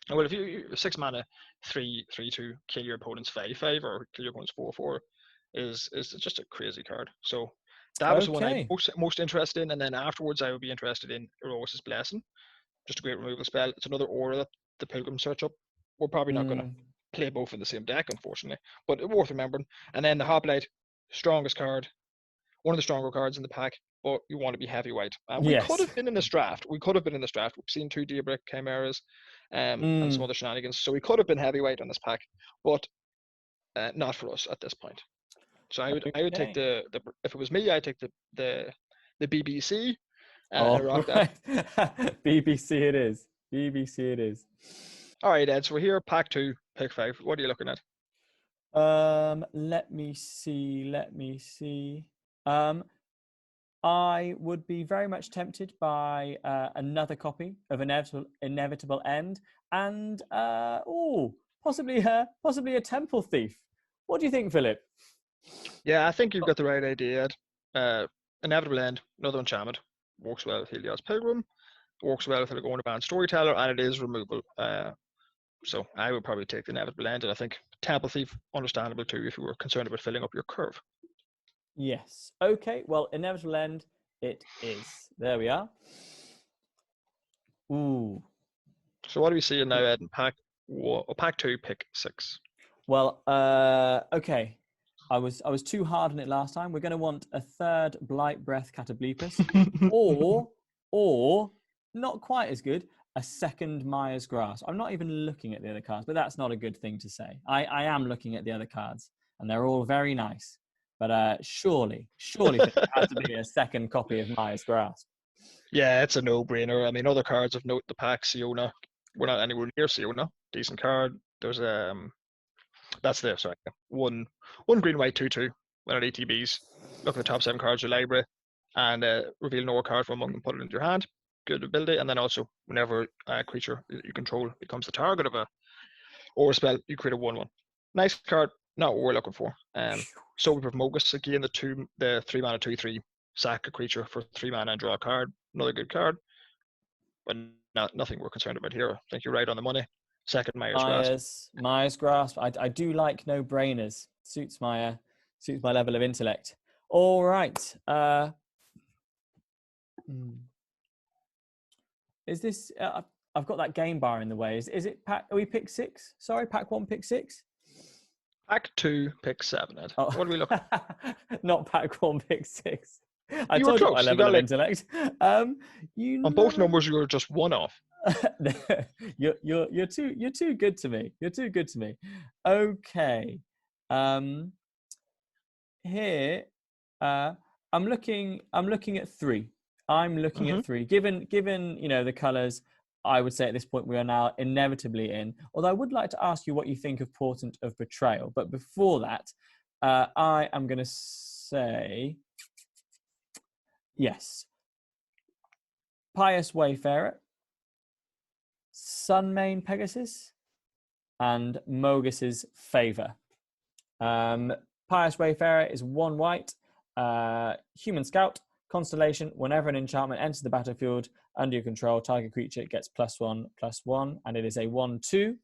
Well, if you 6-mana 3/3/2 kill your opponent's 5/5 or kill your opponent's 4/4 is just a crazy card. So that was the one I'm most interested in, and then afterwards I would be interested in Erosis Blessing, just a great removal spell. It's another aura that the Pilgrim search up. We're probably not going to play both in the same deck, unfortunately, but worth remembering. And then the Hoplite, strongest card, one of the stronger cards in the pack, but you want to be heavy white. We could have been in this draft. We've seen 2 Daybreak Chimeras and some other shenanigans. So we could have been heavy white on this pack, but not for us at this point. So I would take the if it was me, I'd take the BBC. Rock that. BBC it is. BBC it is. All right, Ed. So we're here, pack 2, pick 5. What are you looking at? Let me see. I would be very much tempted by another copy of Inevitable End, and possibly a Temple Thief. What do you think, Philip? Yeah, I think you've got the right idea, Ed. Inevitable End, another enchantment, works well with Helios Pilgrim, works well with the Going to Ban Storyteller, and it is removal. So I would probably take the Inevitable End, and I think Temple Thief, understandable too, if you were concerned about filling up your curve. Yes. Okay. Well, Inevitable End it is. There we are. Ooh. So what are we seeing now, Ed? In pack 2, pick 6. Well, okay. I was too hard on it last time. We're going to want a 3rd Blight Breath Catoblepus, or not quite as good, a 2nd Maya's Grasp. I'm not even looking at the other cards, but that's not a good thing to say. I am looking at the other cards, and they're all very nice. But surely there has to be a 2nd copy of Maya's Grasp. Yeah, it's a no-brainer. I mean, other cards of note, the pack, Siona. We're not anywhere near Siona. Decent card. There's one green, white, 2/2. One at ATBs. Look at the top 7 cards of your library. and reveal an aura card from among them, put it into your hand. Good ability. And then also, whenever a creature you control becomes the target of a aura spell, you create a 1/1. Nice card, not what we're looking for. So we have Mogus, again, the 3 mana 2/3, sack a creature for 3 mana and draw a card. Another good card, but nothing we're concerned about here. I think you're right on the money. Second, Mayor's Grasp. Mayor's Grasp. I do like no-brainers. Suits my level of intellect. All right. Is this? I've got that game bar in the way. Is it pack? Are we pick 6? Sorry, pack 1, pick 6. Pack 2, pick 7, Ed. Oh. What are we looking? Not pack 1, pick 6. I told you my level of intellect. On both numbers, you were just 1 off. You're too good to me. You're too good to me. Okay. Here, I'm looking at 3. I'm looking at 3. Given the colours, I would say at this point we are now inevitably in. Although I would like to ask you what you think of Portent of Betrayal. But before that, I am going to say yes. Pious Wayfarer, Sunmane Pegasus, and Mogus's Favour. Pious Wayfarer is 1 white, human scout, constellation. Whenever an enchantment enters the battlefield under your control, target creature gets +1/+1, and it is a 1/2.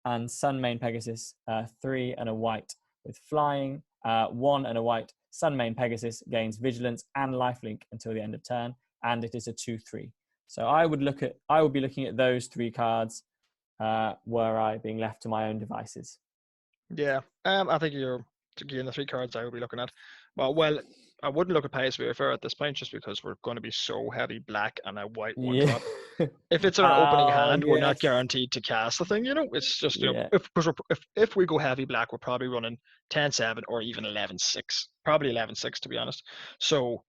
And Sunmane Pegasus, 3 and a white with flying, 1 and a white. Sunmane Pegasus gains vigilance and lifelink until the end of turn, and it is a 2/3. So I would be looking at those 3 cards, were I being left to my own devices. Yeah, I think again, the 3 cards I would be looking at. Well, I wouldn't look at Pious Wayfarer at this point just because we're going to be so heavy black and a white 1/drop. If it's in our opening hand, we're not guaranteed to cast the thing. It's just if we go heavy black, we're probably running 10/7 or even 11/6, probably 11/6 to be honest. So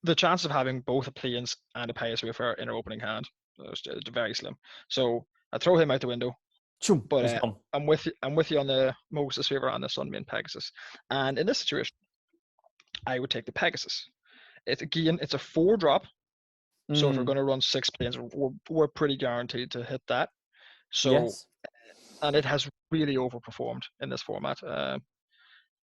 the chance of having both a Plains and a Pious Wayfarer in our opening hand is very slim. So I throw him out the window. But I'm with you on the Mogus's Favour and the Sunmane Pegasus. And in this situation, I would take the Pegasus. It's a 4-drop. So if we're going to run 6 Plains, we're pretty guaranteed to hit that. So, yes. And it has really overperformed in this format.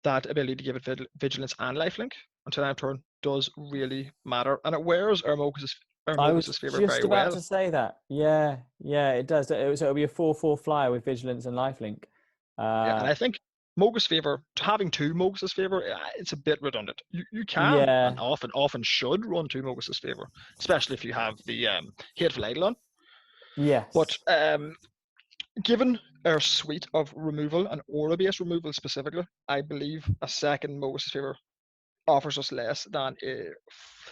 That ability to give it vigilance and lifelink until end of turn does really matter, and it wears our Mogus's Favour very well. I was just about to say that. Yeah, it does. So it'll be a 4/4 flyer with vigilance and lifelink. And I think Mogus's Favour, having 2 Mogus's Favour, it's a bit redundant. You can and often should run 2 Mogus's Favour, especially if you have the Hateful Eidolon. Yes. But given our suite of removal and aura-based removal specifically, I believe a second Mogus's Favour offers us less than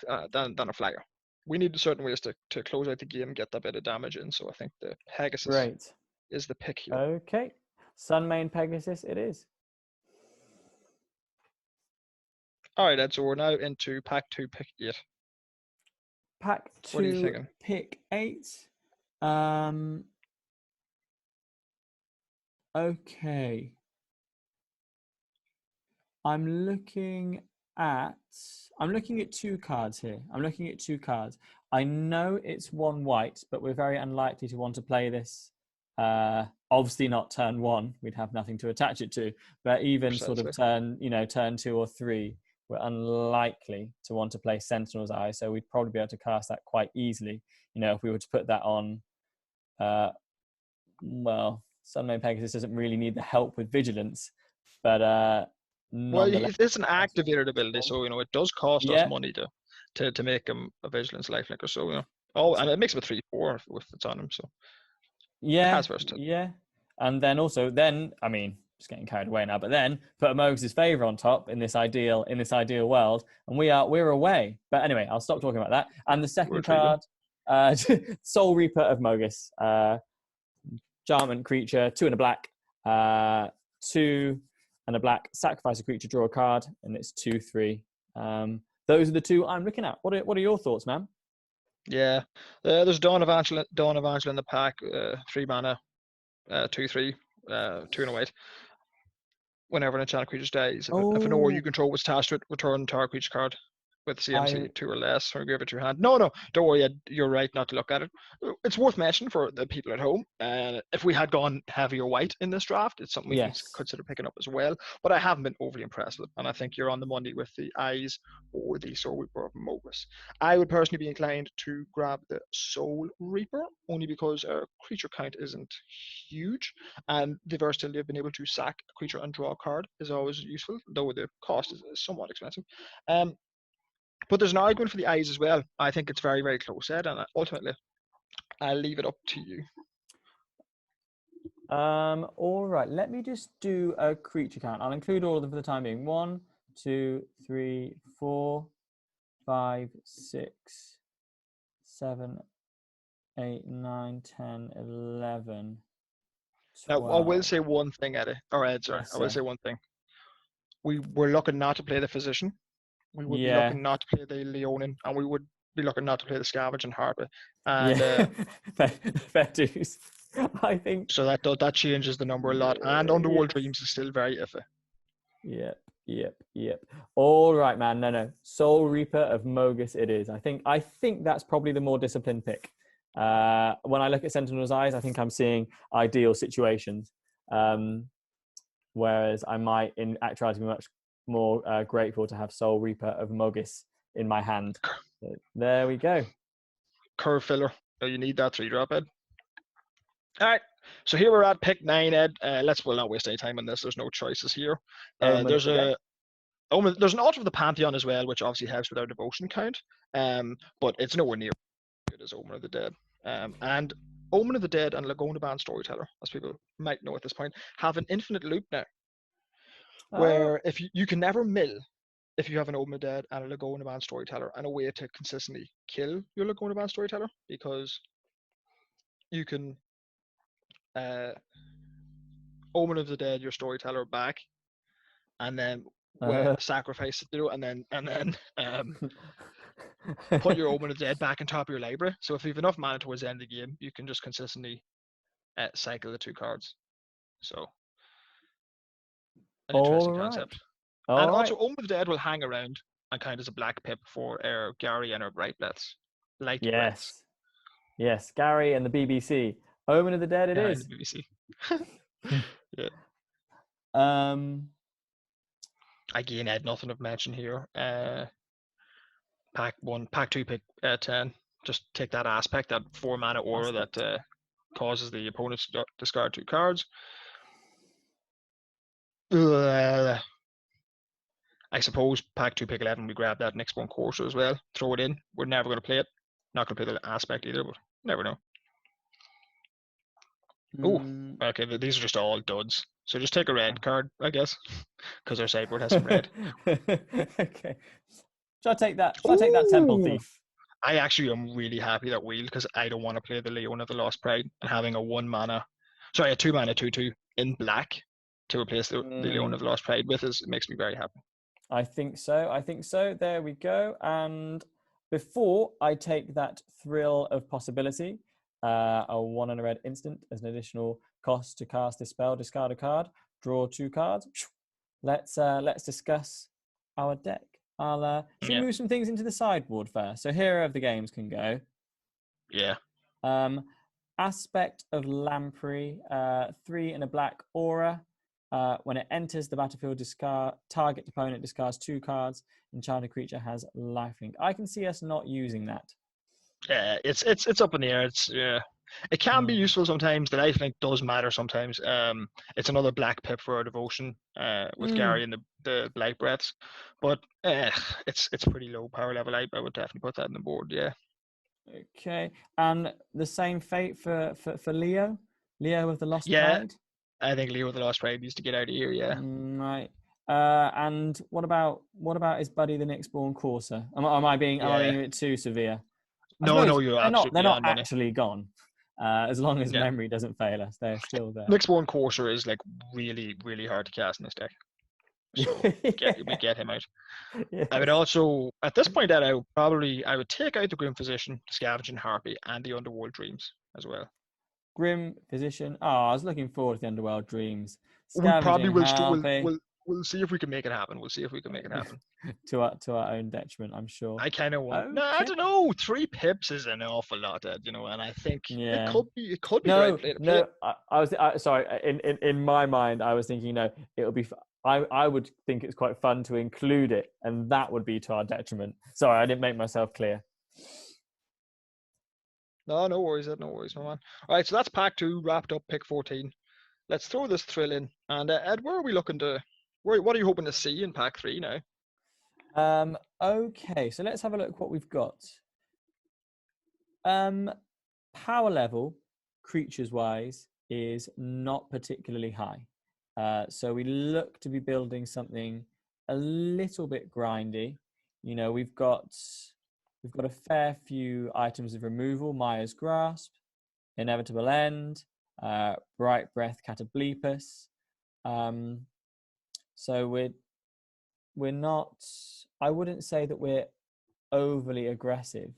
a flyer. We need certain ways to close out the game and get that bit of damage in. So I think the Pegasus is the pick here. Okay. Sunmane Pegasus it is. All right, Ed, so we're now into pack 2, pick 8. Pack 2, pick 8. Okay. I'm looking at 2 cards here. I know it's 1 white, but we're very unlikely to want to play this. Obviously not turn 1. We'd have nothing to attach it to. But even sort of turn 2 or 3, we're unlikely to want to play Sentinel's Eye. So we'd probably be able to cast that quite easily. If we were to put that on, Sunmane Pegasus doesn't really need the help with vigilance, but it's an activated ability, so it does cost us money to make him a vigilance lifelinker. So and it makes him a 3/4 if it's on him. So and then just getting carried away now. But then put a Mogus's Favour on top in this ideal world, and we're away. But anyway, I'll stop talking about that. And the second card, Soul Reaper of Mogus. Enchantment creature, 2 and a black, 2 and a black, sacrifice a creature, draw a card, and it's 2/3. Those are the 2 I'm looking at. What are your thoughts, man? Yeah, there's Dawn Evangel in the pack, 3 mana, 2/3, 2 and a white. Whenever an enchanted creature dies, if an aura you control was attached to it, return target creature card with CMC 2 or less, or give it your hand. No, don't worry. You're right not to look at it. It's worth mentioning for the people at home. If we had gone heavier white in this draft, it's something we can Yes. consider picking up as well. But I haven't been overly impressed with it, and I think you're on the money with the eyes or the Soul Reaper of Mogus. I would personally be inclined to grab the Soul Reaper, only because our creature count isn't huge, and the versatility of being able to sack a creature and draw a card is always useful, though the cost is somewhat expensive. But there's an argument for the eyes as well. I think it's very, very close, Ed, and ultimately, I'll leave it up to you. All right. Let me just do a creature count. I'll include all of them for the time being. 1, 2, 3, 4, 5, 6, 7, 8, 9, 10, 11. 12. Now, I will say one thing, Ed, sorry. Yes, I will sir. say one thing. We were looking not to play the Physician. We would be Yeah. looking not to play the Leonin, and we would be looking not to play the Scavenge and Harpy. And Yeah. Fair dues. I think so that changes the number a lot. And Underworld Dreams is still very iffy. Yep. All right, man. No. Soul Reaper of Mogus it is. I think that's probably the more disciplined pick. When I look at Sentinel's Eyes, I think I'm seeing ideal situations. Whereas I might, in actuality, be much more grateful to have Soul Reaper of Mogus in my hand. So there we go. Curve filler. So you need that 3-drop, Ed. All right. So here we're at pick 9, Ed. We'll not waste any time on this. There's no choices here. There's an Altar of the Pantheon as well, which obviously helps with our devotion count. But it's nowhere near as good as Omen of the Dead. And Omen of the Dead and Laguna Band Storyteller, as people might know at this point, have an infinite loop now. Where if you can never mill if you have an Omen of the Dead and a Laguna Band Storyteller, and a way to consistently kill your Laguna Band Storyteller, because you can Omen of the Dead your Storyteller back, and then sacrifice it, and then put your Omen of the Dead back on top of your library. So if you have enough mana towards the end of the game, you can just consistently cycle the 2 cards. So an interesting concept. And also, Omen of the Dead will hang around and count as a black pip for our Gary and our Bright Blitz. Yes, Gary and the BBC. Omen of the Dead it is. The BBC. Yeah. Again, Ed, nothing I've mentioned here. Pack 2, pick 10. Just take that aspect, that 4 mana aura that causes the opponent to discard 2 cards. I suppose pack 2, pick 11, we grab that next one Courser as well. Throw it in. We're never going to play it. Not going to play the aspect either, but never know. Okay, these are just all duds. So just take a red card, I guess, because our sideboard has some red. Okay. Shall I take that? Shall I take that Temple Thief? I actually am really happy that wheeled, because I don't want to play the Leon of the Lost Pride, and having a 2 mana 2/2 in black to replace the Leon of the Lost Pride with makes me very happy. I think so. There we go. And before I take that Thrill of Possibility, a 1 and a red instant as an additional cost to cast this spell, discard a card, draw 2 cards. Let's discuss our deck. I'll move some things into the sideboard first. So Hero of the Games can go. Yeah. Aspect of Lamprey, 3 and a black aura. When it enters the battlefield, target opponent discards 2 cards. Enchanted creature has lifelink. I can see us not using that. Yeah, it's up in the air. It can be useful sometimes. The lifelink does matter sometimes. It's another black pip for our devotion with Gary and the Blight Breaths, but it's pretty low power level. I would definitely put that on the board. Yeah. Okay, and the same fate for Leo of the Lost Pride. I think Leo of the Lost Pride needs to get out of here. Yeah. Right. And what about his buddy, the Nyxborn Courser? Am I being a bit too severe? No, you're absolutely they're not money. actually gone. As long as memory doesn't fail us, they're still there. Nyxborn Courser is like really, really hard to cast in this deck. So we get him out. Yes. I would also, at this point, I would take out the Grim Physician, the Scavenging Harpy, and the Underworld Dreams as well. Grim Physician. Oh, I was looking forward to the Underworld Dreams. We probably will we'll see if we can make it happen. We'll see if we can make it happen. to our own detriment, I'm sure. I kind of want. No, I Okay. don't know. 3 pips is an awful lot, Ed, and I think it Yeah. could be. It could be the right No, play to play. no. Sorry. In my mind, I was thinking, no, it'll be. I would think it's quite fun to include it, and that would be to our detriment. Sorry, I didn't make myself clear. No, no worries, Ed. No worries, my man. All right, so that's pack 2 wrapped up. Pick 14. Let's throw this thrill in. And Ed, where are we looking to? What are you hoping to see in pack 3 now? Okay, so let's have a look what we've got. Power level, creatures wise, is not particularly high. So we look to be building something a little bit grindy. We've got a fair few items of removal: Maya's Grasp, Inevitable End, Bright Breath, Catoblepus. So we're not. I wouldn't say that we're overly aggressive.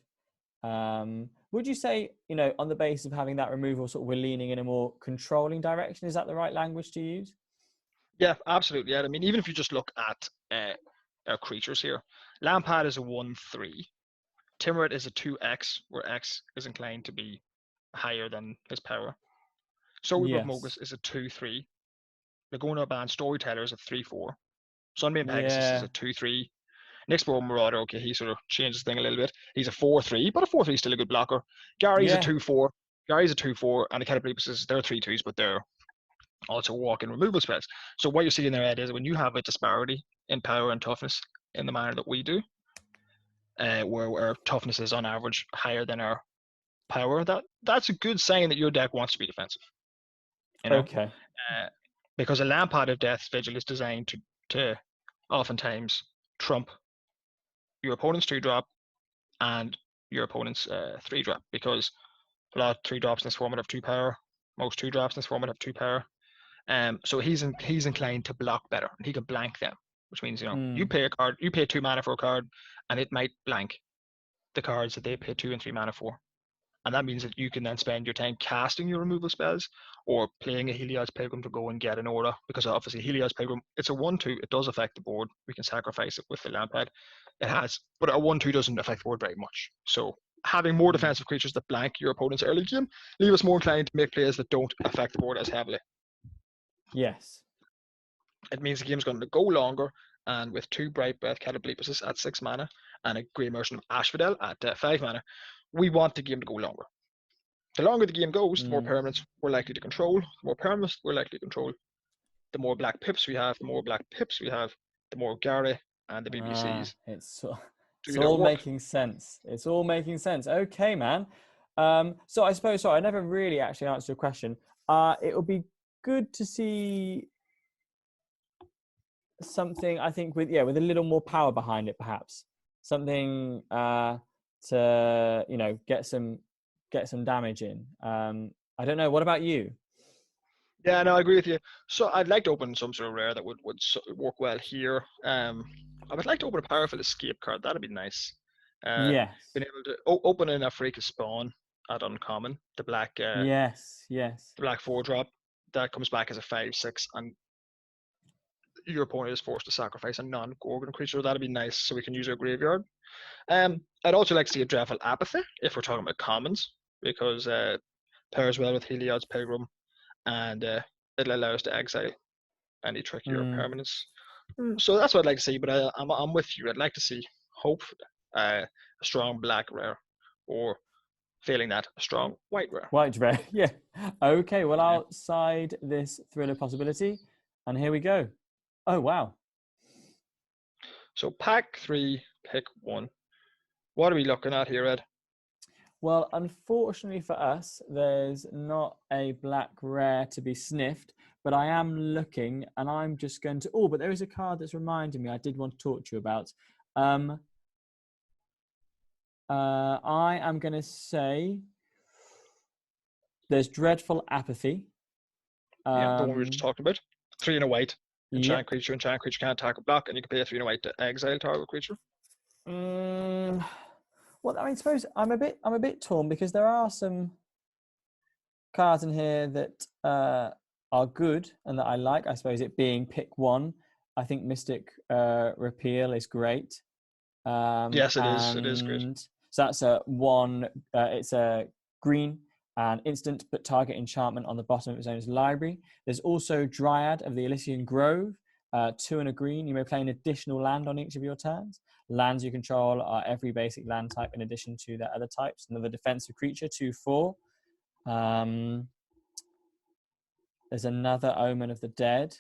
Would you say, on the basis of having that removal, sort of we're leaning in a more controlling direction? Is that the right language to use? Yeah, absolutely. Yeah, I mean, even if you just look at our creatures here, Lampad is a 1/3. Timurit is a 2x, where x is inclined to be higher than his power. Soulweb of Yes. Mogus is a 2/3. Laguna Band Storyteller is a 3/4. Sunbeam Pegasus is Yeah. a 2/3. Nyxborough Marauder, okay, he sort of changes the thing a little bit. He's a 4/3, but a 4/3 is still a good blocker. Gary's a Yeah. 2/4. Gary's a 2/4, and the Catoblepus, they're 3/2s, but they're also walk-in removal spells. So what you see in their head is when you have a disparity in power and toughness in the manner that we do, where our toughness is on average higher than our power, that's a good sign that your deck wants to be defensive. Okay. Because a Lampad of Death's Vigil is designed to oftentimes trump your opponent's 2-drop and your opponent's 3-drop, because a lot of 3-drops in this format have 2 power. Most 2-drops in this format have 2 power. So he's inclined to block better, and he can blank them, which means you pay a card, you pay 2 mana for a card, and it might blank the cards that they pay 2 and 3 mana for, and that means that you can then spend your time casting your removal spells or playing a Heliod's Pilgrim to go and get an aura, because obviously Heliod's Pilgrim, it's a 1/2, it does affect the board. We can sacrifice it with the Lampad. It has, but a 1/2 doesn't affect the board very much. So having more defensive creatures that blank your opponent's early game leave us more inclined to make plays that don't affect the board as heavily. Yes. It means the game's going to go longer, and with 2 Bright Breath Catoblepuses at 6 mana and a Grey Immersion of Asphodel at 5 mana, we want the game to go longer. The longer the game goes, the more permanents we're likely to control. The more permanents we're likely to control, the more black pips we have. The more black pips we have, the more Gary and the BBCs It's do their all work. making sense. It's all making sense. Okay, man. So I suppose, sorry, I never really actually answered your question. It would be good to see something, I think, with a little more power behind it, perhaps. Something to get some damage in. I don't know. What about you? Yeah, no, I agree with you. So I'd like to open some sort of rare that would work well here. I would like to open a powerful escape card. That'd be nice. Yes. Being able to open in a Afrika Spawn at uncommon, the black Yes. the black 4-drop that comes back as a 5/6, and your opponent is forced to sacrifice a non-Gorgon creature. That'd be nice, so we can use our graveyard. I'd also like to see a Dreadful Apathy if we're talking about commons, because pairs well with Heliod's Pilgrim, and it'll allow us to exile any trickier permanents. So that's what I'd like to see, but I'm with you. I'd like to see, hope, a strong black rare, or failing that, a strong white rare. White rare, yeah. Okay, well, I'll side this thriller possibility, and here we go. Oh, wow. So pack 3, pick 1. What are we looking at here, Ed? Well, unfortunately for us, there's not a black rare to be sniffed, but I am looking, and I'm just going to... Oh, but there is a card that's reminding me I did want to talk to you about. I am going to say there's Dreadful Apathy. Yeah, the one we were just talking about. 3 and a white. Enchant Yep. creature can't attack or block, and you can pay a 3 and a white to exile target creature. Well, I mean, suppose I'm a bit torn, because there are some cards in here that are good and that I like. I suppose it being pick 1. I think Mystic Repeal is great. Yes, it is. It is great. And so that's a one. It's a green and instant, put target enchantment on the bottom of its own library. There's also Dryad of the Elysian Grove, 2 and a green. You may play an additional land on each of your turns. Lands you control are every basic land type in addition to their other types. Another defensive creature, 2/4. There's another Omen of the Dead,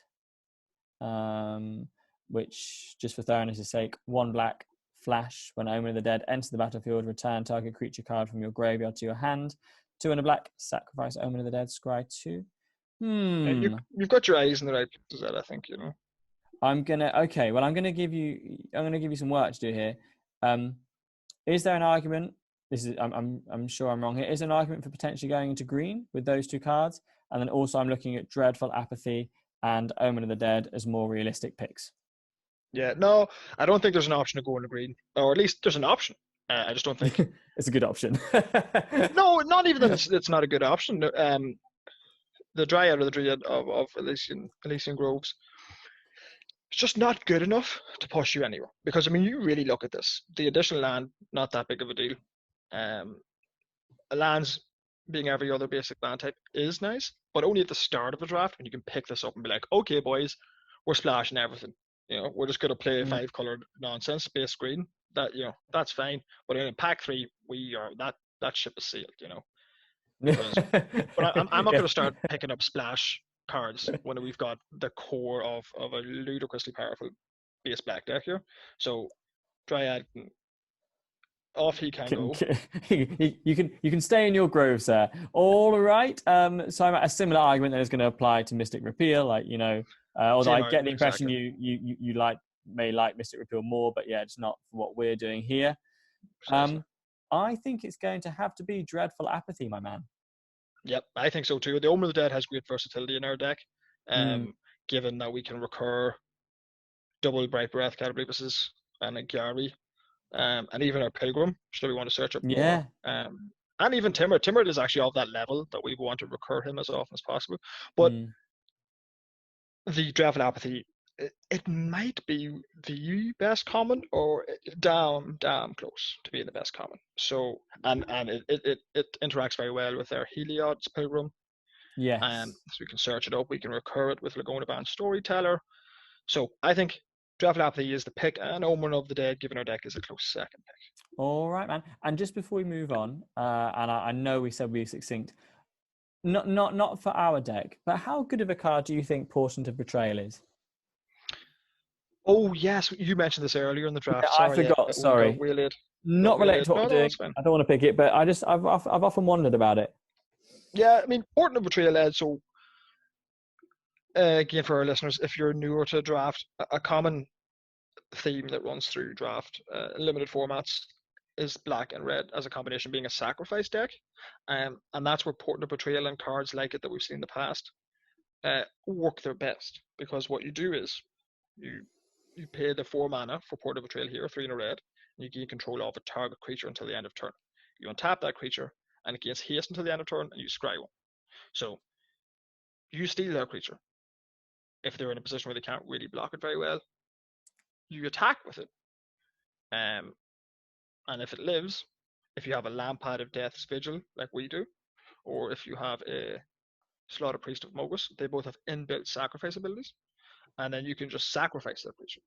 which, just for thoroughness' sake, 1 black, flash. When Omen of the Dead enters the battlefield, return target creature card from your graveyard to your hand. 2 and a black, sacrifice Omen of the Dead, scry 2. You've got your eyes in the right places, I think, you know. I'm gonna give you some work to do here. Is there an argument? I'm sure I'm wrong here. Is there an argument for potentially going into green with those 2 cards? And then also I'm looking at Dreadful Apathy and Omen of the Dead as more realistic picks. Yeah, no, I don't think there's an option to go into green, or at least there's an option. I just don't think it's a good option. No, not even that it's not a good option. The Dryad or the Dryad of Elysian Groves, it's just not good enough to push you anywhere. Because I mean, you really look at this. The additional land, not that big of a deal. Lands being every other basic land type is nice, but only at the start of the draft when you can pick this up and be like, okay, boys, we're splashing everything. You know, we're just going to play 5-colored nonsense, base green. That, you know, that's fine. But in pack 3, we are that ship is sailed. You know, but I'm not going to start picking up splash cards when we've got the core of a ludicrously powerful base black deck here. So Dryad, off he can go. You can stay in your grove, sir. All right. So I'm at a similar argument that is going to apply to Mystic Repeal. Like, you know, although I get the impression you may like Mystic Repeal more, but yeah, it's not what we're doing here. I think it's going to have to be Dreadful Apathy, my man. Yep, I think so too. The Omen of the Dead has great versatility in our deck, given that we can recur double Bright Breath, Catabribus, and a Gary, and even our Pilgrim, should we want to search up more. And even Timur. Timur is actually of that level that we want to recur him as often as possible. But the Dreadful Apathy, it might be the best common, or damn close to being the best common. So and it interacts very well with our Heliod's Pilgrim. Yes. So we can search it up, we can recur it with Laguna Band Storyteller. So I think Dreadful Apathy is the pick, and Omen of the Dead, given our deck, is a close second pick. All right, man. And just before we move on, and I know we said we were succinct, not for our deck, but how good of a card do you think Portent of Betrayal is? Oh yes, you mentioned this earlier in the draft. Yeah, I forgot. Sorry. Not related to what we're doing. I don't want to pick it, but I've often wondered about it. Yeah, I mean, Portent of Betrayal. So again, for our listeners, if you're newer to draft, a common theme that runs through draft limited formats is black and red as a combination being a sacrifice deck, and that's where Portent of Betrayal and cards like it that we've seen in the past work their best, because what you do is you pay the 4 mana for Portent of Betrayal here, 3 in a red, and you gain control of a target creature until the end of turn. You untap that creature, and it gains haste until the end of turn, and you scry 1. So you steal that creature. If they're in a position where they can't really block it very well, you attack with it. And if it lives, if you have a Lampad of Death's Vigil, like we do, or if you have a Slaughter Priest of Mogus, they both have inbuilt sacrifice abilities. And then you can just sacrifice that creature,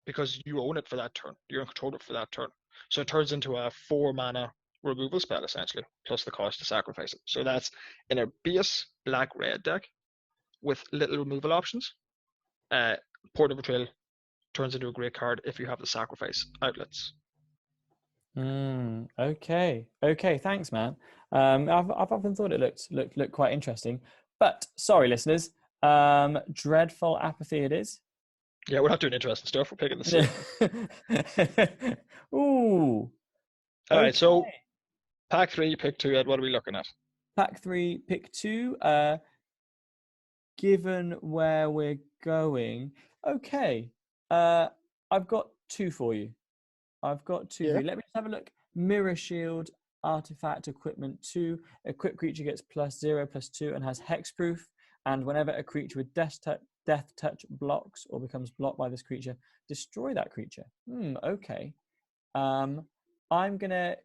because you own it for that turn. You're in control of it for that turn. So it turns into a 4 mana removal spell, essentially, plus the cost to sacrifice it. So that's in a base black-red deck with little removal options. Portent of Betrayal turns into a great card if you have the sacrifice outlets. Okay, thanks, man. I've often thought it looked quite interesting. But sorry, listeners, Dreadful Apathy it is. Yeah, we're not doing interesting stuff. We're picking the same. Ooh. All right, so pack 3, pick 2, Ed. What are we looking at? Pack 3, pick 2. Given where we're going, okay. I've got 2 for you. Let me just have a look. Mirror Shield, Artifact Equipment 2. Equipped creature gets +0/+2 and has hexproof. And whenever a creature with death death touch blocks or becomes blocked by this creature, destroy that creature. Okay. I'm gonna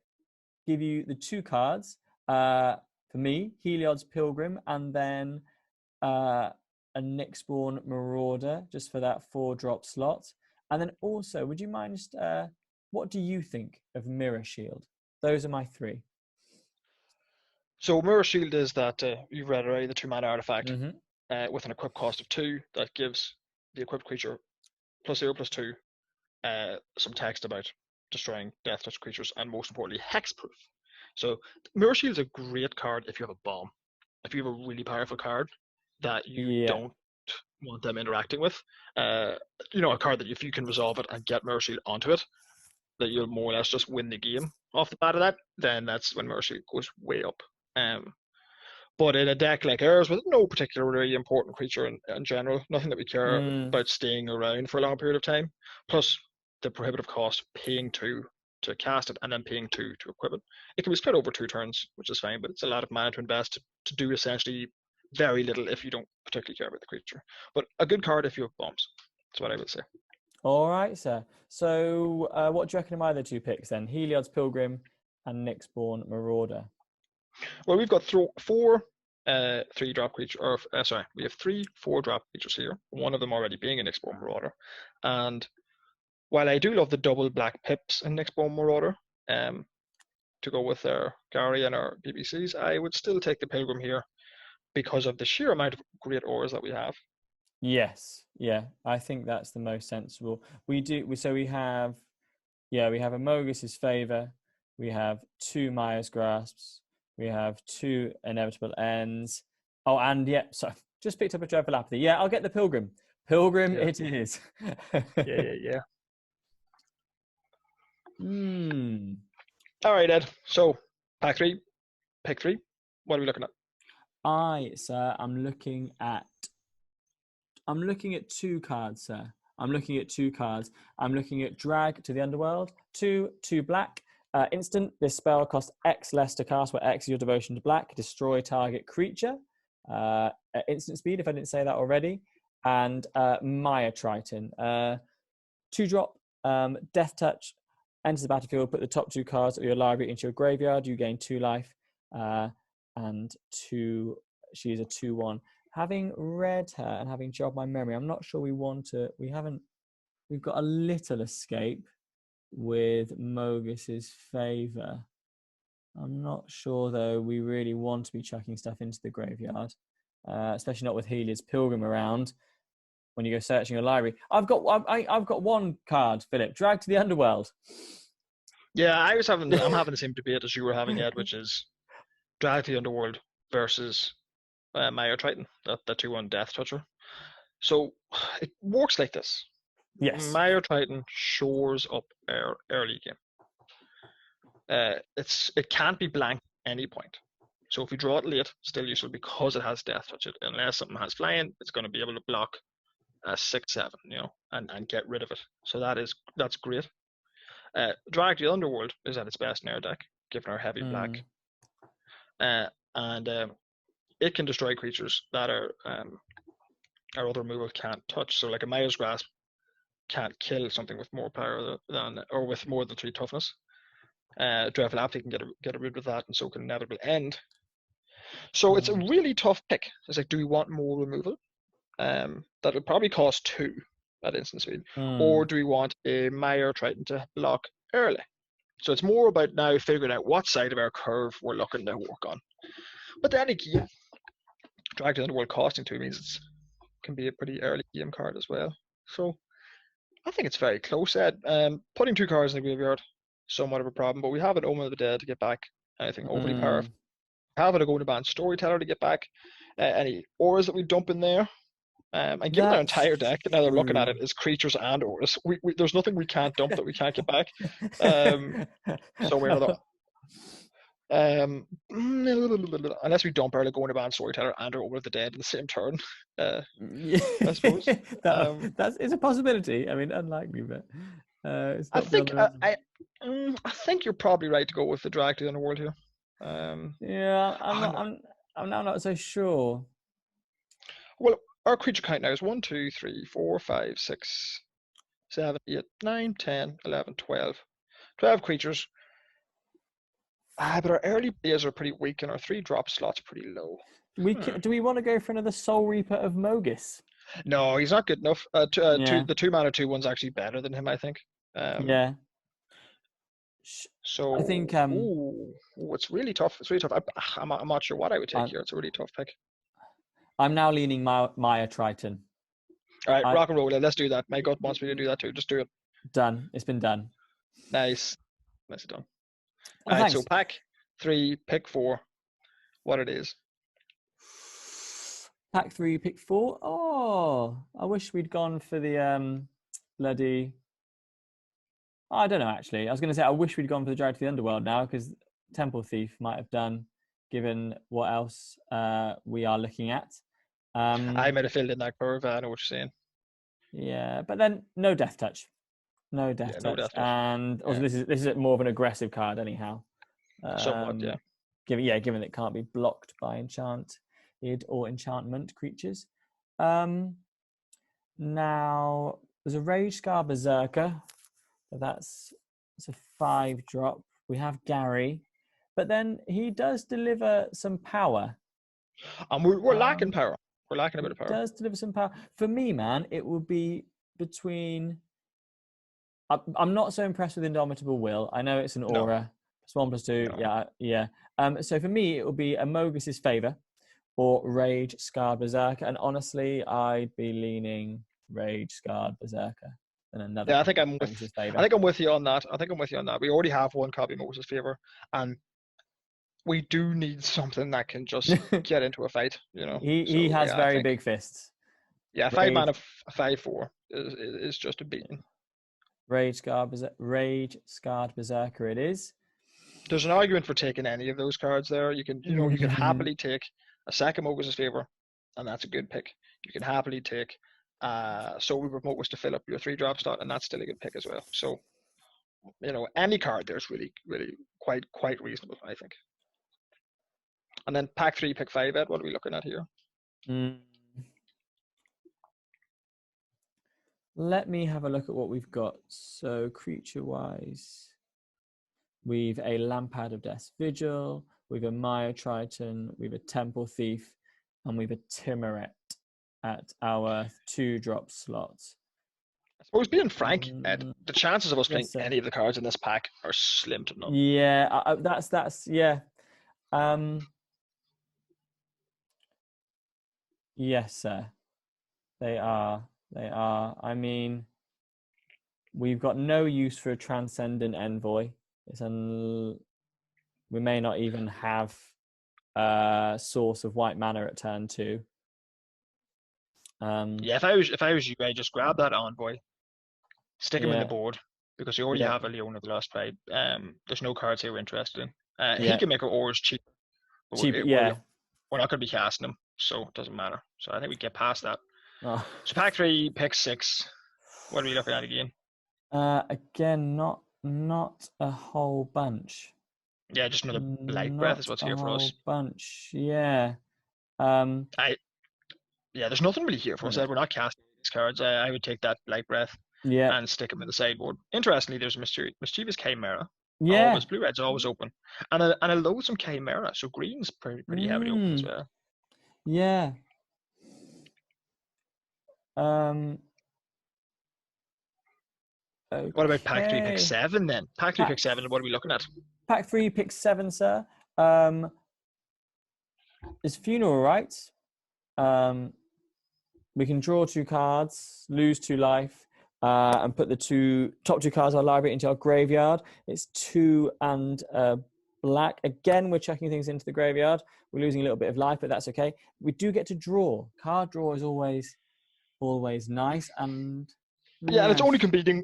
give you the 2 cards. For me, Heliod's Pilgrim, and then a Nyxborn Marauder, just for that 4-drop slot. And then also, would you mind just what do you think of Mirror Shield? Those are my 3. So Mirror Shield is that you've read already, the 2-mana artifact Mm-hmm. with an equip cost of 2 that gives the equipped creature +0/+2 some text about destroying death touch creatures, and most importantly, hexproof. So Mirror Shield is a great card if you have a bomb. If you have a really powerful card that you Yeah. don't want them interacting with, a card that if you can resolve it and get Mirror Shield onto it, that you'll more or less just win the game off the bat of that, then that's when Mirror Shield goes way up. But in a deck like ours, with no particularly important creature in general, nothing that we care about staying around for a long period of time, plus the prohibitive cost paying 2 to cast it and then paying 2 to equip it. It can be split over 2 turns, which is fine, but it's a lot of mana to invest to do essentially very little if you don't particularly care about the creature. But a good card if you have bombs. That's what I would say. All right, sir. So what do you reckon of my other 2 picks then? Heliod's Pilgrim and Nyxborn Marauder. Well, we've got 4 3-drop creature, we have 3 4-drop creatures here. One of them already being a Nyxborn Marauder, and while I do love the double black pips in Nyxborn Marauder, to go with our Gary and our BBCs, I would still take the Pilgrim here because of the sheer amount of great auras that we have. Yes, yeah, I think that's the most sensible. We have a Mogus's Favor, we have 2 Maya's Grasps, we have 2 Inevitable Ends. Oh, and so just picked up a Dreadful Apathy. Yeah, I'll get the Pilgrim. Pilgrim it is. Yeah. All right, Ed. So, pick 3. What are we looking at? I'm looking at 2 cards, sir. I'm looking at Drag to the Underworld, 2 black. Instant, this spell costs X less to cast, where X is your devotion to black. Destroy target creature. At instant speed, if I didn't say that already. And Maya Triton. 2-drop, Death Touch, enters the battlefield, put the top 2 cards of your library into your graveyard. You gain 2 life. And she's a 2/1. Having read her and having jogged my memory, I'm not sure we've got a little escape with Mogus's Favor. I'm not sure though we really want to be chucking stuff into the graveyard, especially not with Heliod's Pilgrim around. When you go searching your library, I've got 1 card, Philip. Drag to the Underworld. Yeah, I'm having the same debate as you were having, Ed, which is Drag to the Underworld versus Maya Triton, that 2/1 Death Toucher. So it works like this. Yes. Maya Triton shores up our early game. It can't be blank at any point. So if you draw it late, still useful because it has Death Touch. Unless something has flying, it's going to be able to block a 6/7, and get rid of it. So that's great. Drag to the Underworld is at its best in our deck, given our heavy black. And it can destroy creatures that our other removal can't touch. So like a Maya's Grasp can't kill something with more power or with more than 3 toughness. Dreadful Apathy can get rid of that, and so can Inevitable End. So it's a really tough pick. It's like, do we want more removal? That'll probably cost 2 at instant speed. Or do we want a Maya Triton to block early? So it's more about now figuring out what side of our curve we're looking to work on. But then again, Drag to the Underworld costing 2 means it can be a pretty early game card as well. So I think it's very close, Ed. Putting 2 cards in the graveyard, somewhat of a problem, but we have an Omen of the Dead to get back anything overly powerful. Having a Golden Band Storyteller to get back any auras that we dump in there. And given our entire deck, now they're looking at it, is creatures and auras. There's nothing we can't dump that we can't get back. So we're the unless we dump our Golden Band Storyteller and our Omen of the Dead in the same turn. I suppose it's a possibility. I mean, unlikely, but it's I not I think you're probably right to go with the Drag to the Underworld here. I'm now not so sure. Well, our creature count now is 1, 2, 3, 4, 5, 6, 7, 8, 9, 10, 11, 12. 12 creatures. But our early plays are pretty weak and our 3-drop slot's pretty low. Do we want to go for another Soul Reaper of Mogis? No, he's not good enough. Yeah. The 2-mana 2-1's actually better than him, I think. Yeah. So, I think it's really tough. It's really tough. I'm not sure what I would take here. It's a really tough pick. I'm now leaning Maya Triton. All right, rock and roll. Let's do that. My gut wants me to do that too. Just do it. Done. It's been done. Nice. Nice done. Oh, All right, thanks. so pack 3, pick 4. What it is. Pack 3, pick 4. Oh, I wish we'd gone for the bloody. I don't know, actually. I was going to say I wish we'd gone for the Drag to the Underworld now, because Temple Thief might have done, given what else we are looking at. I might have filled in that curve. I know what you're saying. Yeah, but then no Death Touch. No Death Touch. No Death Touch. And also, this is more of an aggressive card, anyhow. Somewhat, yeah. Given that it can't be blocked by enchanted or enchantment creatures. Now, there's a Rage Scar Berserker. It's a 5-drop. We have Gary, but then he does deliver some power. And we're lacking power. We're lacking a bit of power. He does deliver some power. For me, man, it would be between. I'm not so impressed with Indomitable Will. I know it's an aura. No. +1/+2. No. Yeah. So for me, it would be a Mogus's Favor or Rage Scarred Berserker. And honestly, I'd be leaning Rage Scarred Berserker. And another. Yeah, I think I'm with you on that. We already have one copy of Mogus's Favor, and we do need something that can just get into a fight. He has very big fists. Yeah, 5-mana 5/4 is just a beating. Rage Scarred Berserker it is. There's an argument for taking any of those cards there. You can happily take a second Mogus's Favor, and that's a good pick. You can happily take Soul Reaper Mogus to fill up your 3-drop slot, and that's still a good pick as well. So, any card there is really, really quite reasonable, I think. And then pack 3, pick 5, Ed, what are we looking at here? Let me have a look at what we've got. So creature-wise, we've a Lampad of Death's Vigil, we've a Maya Triton, we've a Temple Thief, and we've a Timuret at our 2-drop slot. I suppose, being frank, Ed, the chances of us playing any of the cards in this pack are slim to none. Yeah, that's yeah. Yes, sir. They are. I mean, we've got no use for a Transcendent Envoy. We may not even have a source of white mana at turn 2. Yeah, if I was you, I'd just grab that Envoy, stick him in the board, because you already have a Leona of the Lost Tribe. There's no cards here we're interested in. He can make our auras cheap. We're not going to be casting them, so it doesn't matter. So I think we get past that. Oh. So pack 3, pick 6. What are we looking at again? Again, not a whole bunch. Yeah, just another Light Breath is what's here for us. Bunch, yeah. There's nothing really here for us. We're not casting these cards. I would take that Light Breath and stick them in the sideboard. Interestingly, there's a Mischievous Chimera. Yeah. Blue-red's always open. And a loathsome Chimera, so green's pretty heavily open as well. Yeah. Okay. What about pack 3, pick 7 then? Pack 3, pick 7, what are we looking at? Pack 3, pick 7, sir. Is Funeral Rites. We can draw 2 cards, lose 2 life, and put the top 2 cards of our library into our graveyard. It's 2 and black. Again, we're chucking things into the graveyard. We're losing a little bit of life, but that's okay. We do get to draw. Card draw is always nice, and and it's only competing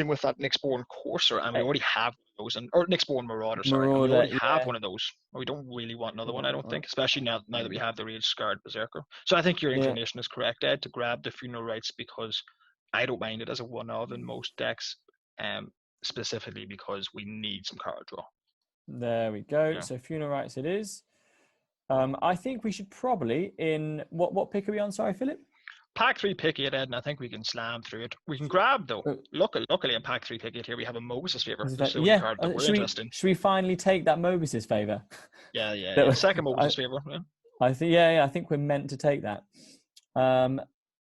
with that Nyxborn Courser, and we already have those, or Nyxborn Marauder. Sorry, we already have one of those. We don't really want another one, I don't think, especially now that we have the Rage Scarred Berserker. So I think your inclination is correct, Ed, to grab the Funeral Rites, because I don't mind it as a one-of in most decks, specifically because we need some card draw. There we go. Yeah. So Funeral Rites it is. I think we should probably in what pick are we on? Sorry, Philip. Pack 3 pick 8, Ed, and I think we can slam through it. We can grab, though. Uh, Luckily in Pack 3 pick 8 here, we have a Moses favor. This is the only Yeah. card that we're Should we interested in. should we finally take that Mobus's favor? Yeah. Second Moses favor. Yeah. I think I think we're meant to take that.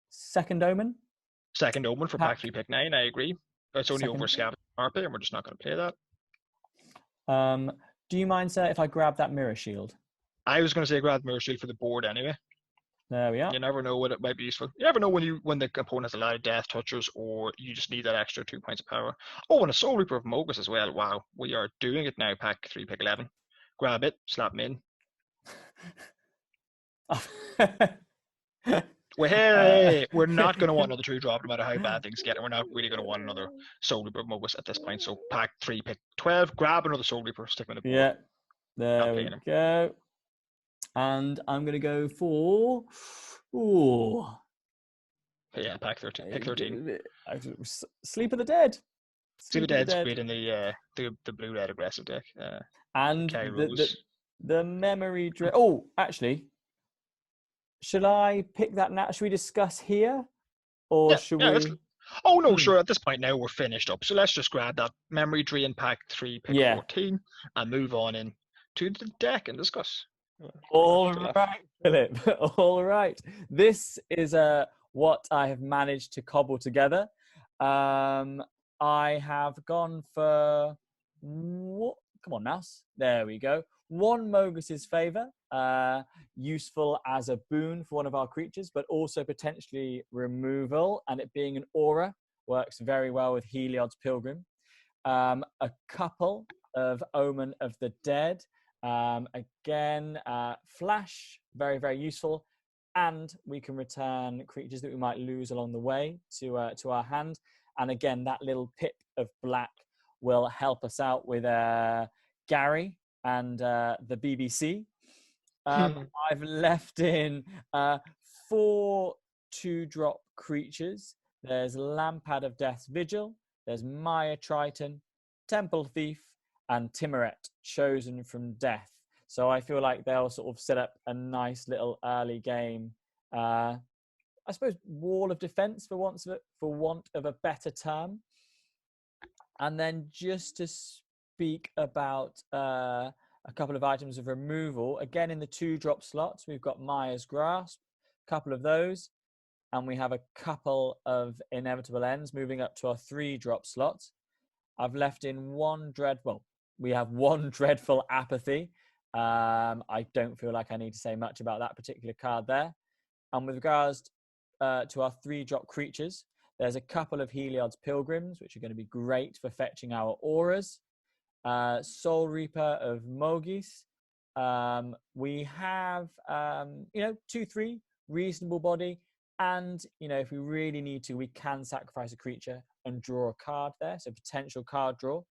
Second Omen. Second Omen for Pack 3 pick 9. I agree. It's only over Scavenge Harpy, and we're just not going to play that. Do you mind, sir, if I grab that Mirror Shield? I was going to say grab Mirror Shield for the board anyway. There we are. You never know when it might be useful. You never know when the opponent has a lot of death touchers, or you just need that extra 2 points of power. Oh, and a Soul Reaper of Mogus as well. Wow, we are doing it now. Pack 3 pick 11. Grab it, slap me in. Hey, we're not going to want another 2-drop no matter how bad things get, and we're not really going to want another Soul Reaper of Mogus at this point. So Pack 3 pick 12. Grab another Soul Reaper, stick him in the board. Yeah, there we go. And I'm going to go for... Ooh. Yeah, Pack 13. Pick 13. Sleep of the Dead. Sleep of the Dead's great in the blue-red aggressive deck. And the Memory Dread... Oh, actually... Should I pick that now? Should we discuss here? Or should we... Oh, no, sure. At this point now, we're finished up. So let's just grab that Memory Drain Pack 3, pick 14, and move on in to the deck and discuss. All right, Philip. All right. This is what I have managed to cobble together. I have gone for... Come on, mouse. There we go. One Mogus's favor. Useful as a boon for one of our creatures, but also potentially removal, and it being an aura works very well with Heliod's Pilgrim. A couple of Omen of the Dead, again, flash, very, very useful, and we can return creatures that we might lose along the way to our hand, and again, that little pip of black will help us out with Gary and the BBC. I've left in 4 2-drop creatures. There's Lampad of Death's Vigil, there's Maya Triton, Temple Thief, and Timoret, chosen from Death. So I feel like they'll sort of set up a nice little early game. I suppose wall of defense for want of a better term. And then just to speak about a couple of items of removal. Again, in the 2-drop slots, we've got Maya's Grasp, a couple of those, and we have a couple of Inevitable Ends moving up to our 3-drop slots. I've left in we have one Dreadful Apathy. I don't feel like I need to say much about that particular card there. And with regards to our 3-drop creatures, there's a couple of Heliod's Pilgrims, which are going to be great for fetching our auras. Soul Reaper of Mogis. We have 2-3 reasonable body, and if we really need to, we can sacrifice a creature and draw a card there, so potential card draw.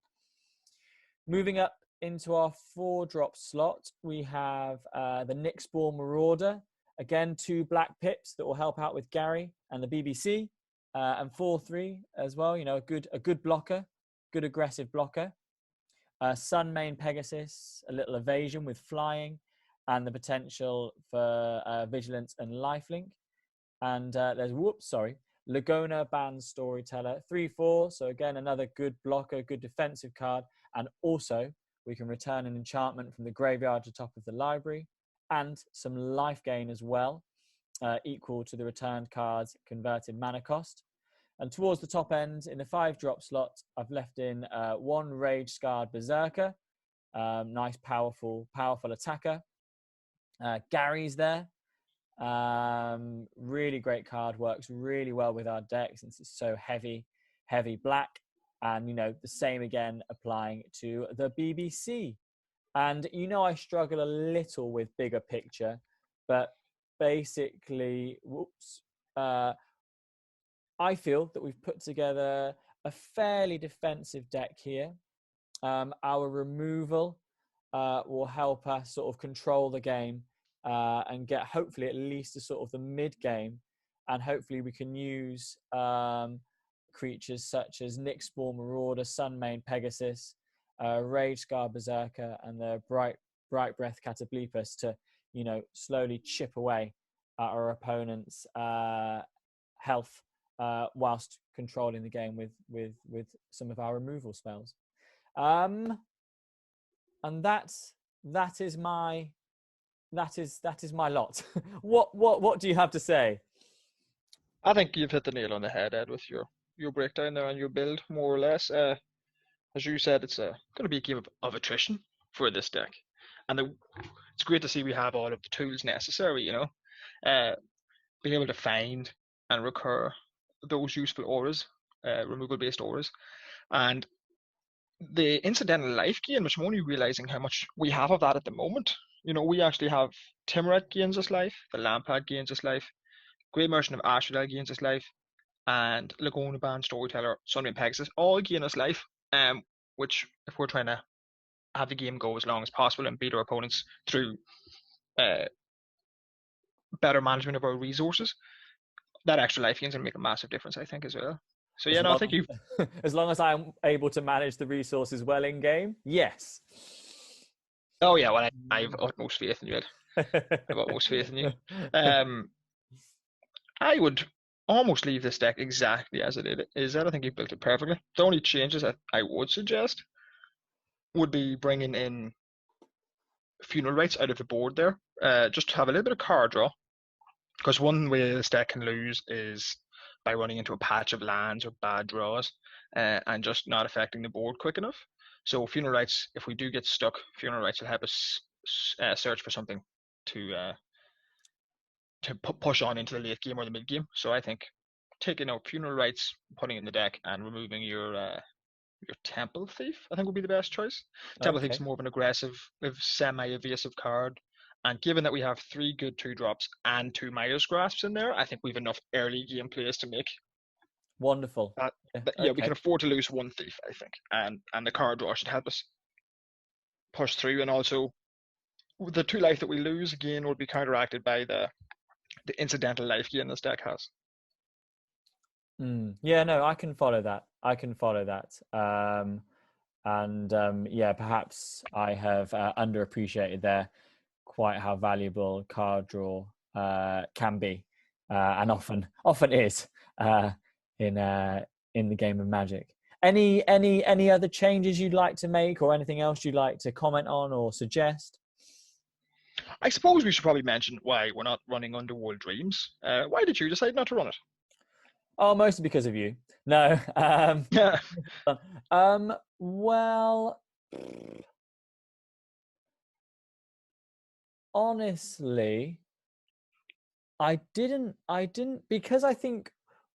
Moving up into our 4-drop slot, we have the Nyxball Marauder, again 2 black pips that will help out with Gary and the BBC, and 4-3 as well, a good blocker, good aggressive blocker. Sun Main Pegasus, a little evasion with flying, and the potential for vigilance and lifelink. And there's Lagona Band Storyteller, 3/4. So again, another good blocker, good defensive card, and also we can return an enchantment from the graveyard to top of the library, and some life gain as well, equal to the returned card's converted mana cost. And towards the top end, in the 5-drop slot, I've left in 1 Rage Scarred Berserker. Nice, powerful attacker. Gary's there. Really great card. Works really well with our deck since it's so heavy black. And, the same again applying to the BBC. And, I struggle a little with bigger picture. But basically, I feel that we've put together a fairly defensive deck here. Our removal will help us sort of control the game and get hopefully at least to sort of the mid game. And hopefully we can use creatures such as Nyxball Marauder, Sunmane Pegasus, Rage Scar Berserker, and the Bright Breath Cataplepus to slowly chip away at our opponent's health whilst controlling the game with some of our removal spells. And that is my lot. What do you have to say? I think you've hit the nail on the head, Ed, with your breakdown there and your build, more or less. As you said, it's going to be a game of attrition for this deck, and it's great to see we have all of the tools necessary. Being able to find and recur those useful auras, removal-based auras, and the incidental life gain, which I'm only realizing how much we have of that at the moment. We actually have Timuret gains us life, the Lampad gains us life, Great Merchant of Asphodel gains us life, and Laguna Band, Storyteller, Sundry, and Pegasus all gain us life, which, if we're trying to have the game go as long as possible and beat our opponents through better management of our resources, that extra life gain's going to make a massive difference, I think, as well. So yeah, I think as long as I'm able to manage the resources well in game, yes. Oh yeah, well, I have utmost faith in you, Ed. I have utmost faith in you. I would almost leave this deck exactly as it is. I think you've built it perfectly. The only changes that I would suggest would be bringing in Funeral Rites out of the board there, just to have a little bit of card draw. Because one way this deck can lose is by running into a patch of lands or bad draws, and just not affecting the board quick enough. So Funeral Rites, if we do get stuck, Funeral Rites will help us search for something to push on into the late game or the mid game. So I think taking out Funeral Rites, putting it in the deck, and removing your Temple Thief, I think would be the best choice. Temple Thief is more of an aggressive, semi-evasive card. And given that we have 3 good 2-drops and 2 Midas Grasps in there, I think we have enough early game plays to make. Wonderful. Yeah, we can afford to lose 1 Thief, I think. And the card draw should help us push through. And also, the 2 life that we lose, again, would be counteracted by the incidental life gain this deck has. Yeah, no, I can follow that. Yeah, perhaps I have underappreciated there quite how valuable card draw can be, and often is in the game of Magic. Any other changes you'd like to make, or anything else you'd like to comment on or suggest? I suppose we should probably mention why we're not running Underworld Dreams. Why did you decide not to run it? Oh, mostly because of you. No. Yeah. Well, honestly, I didn't because I think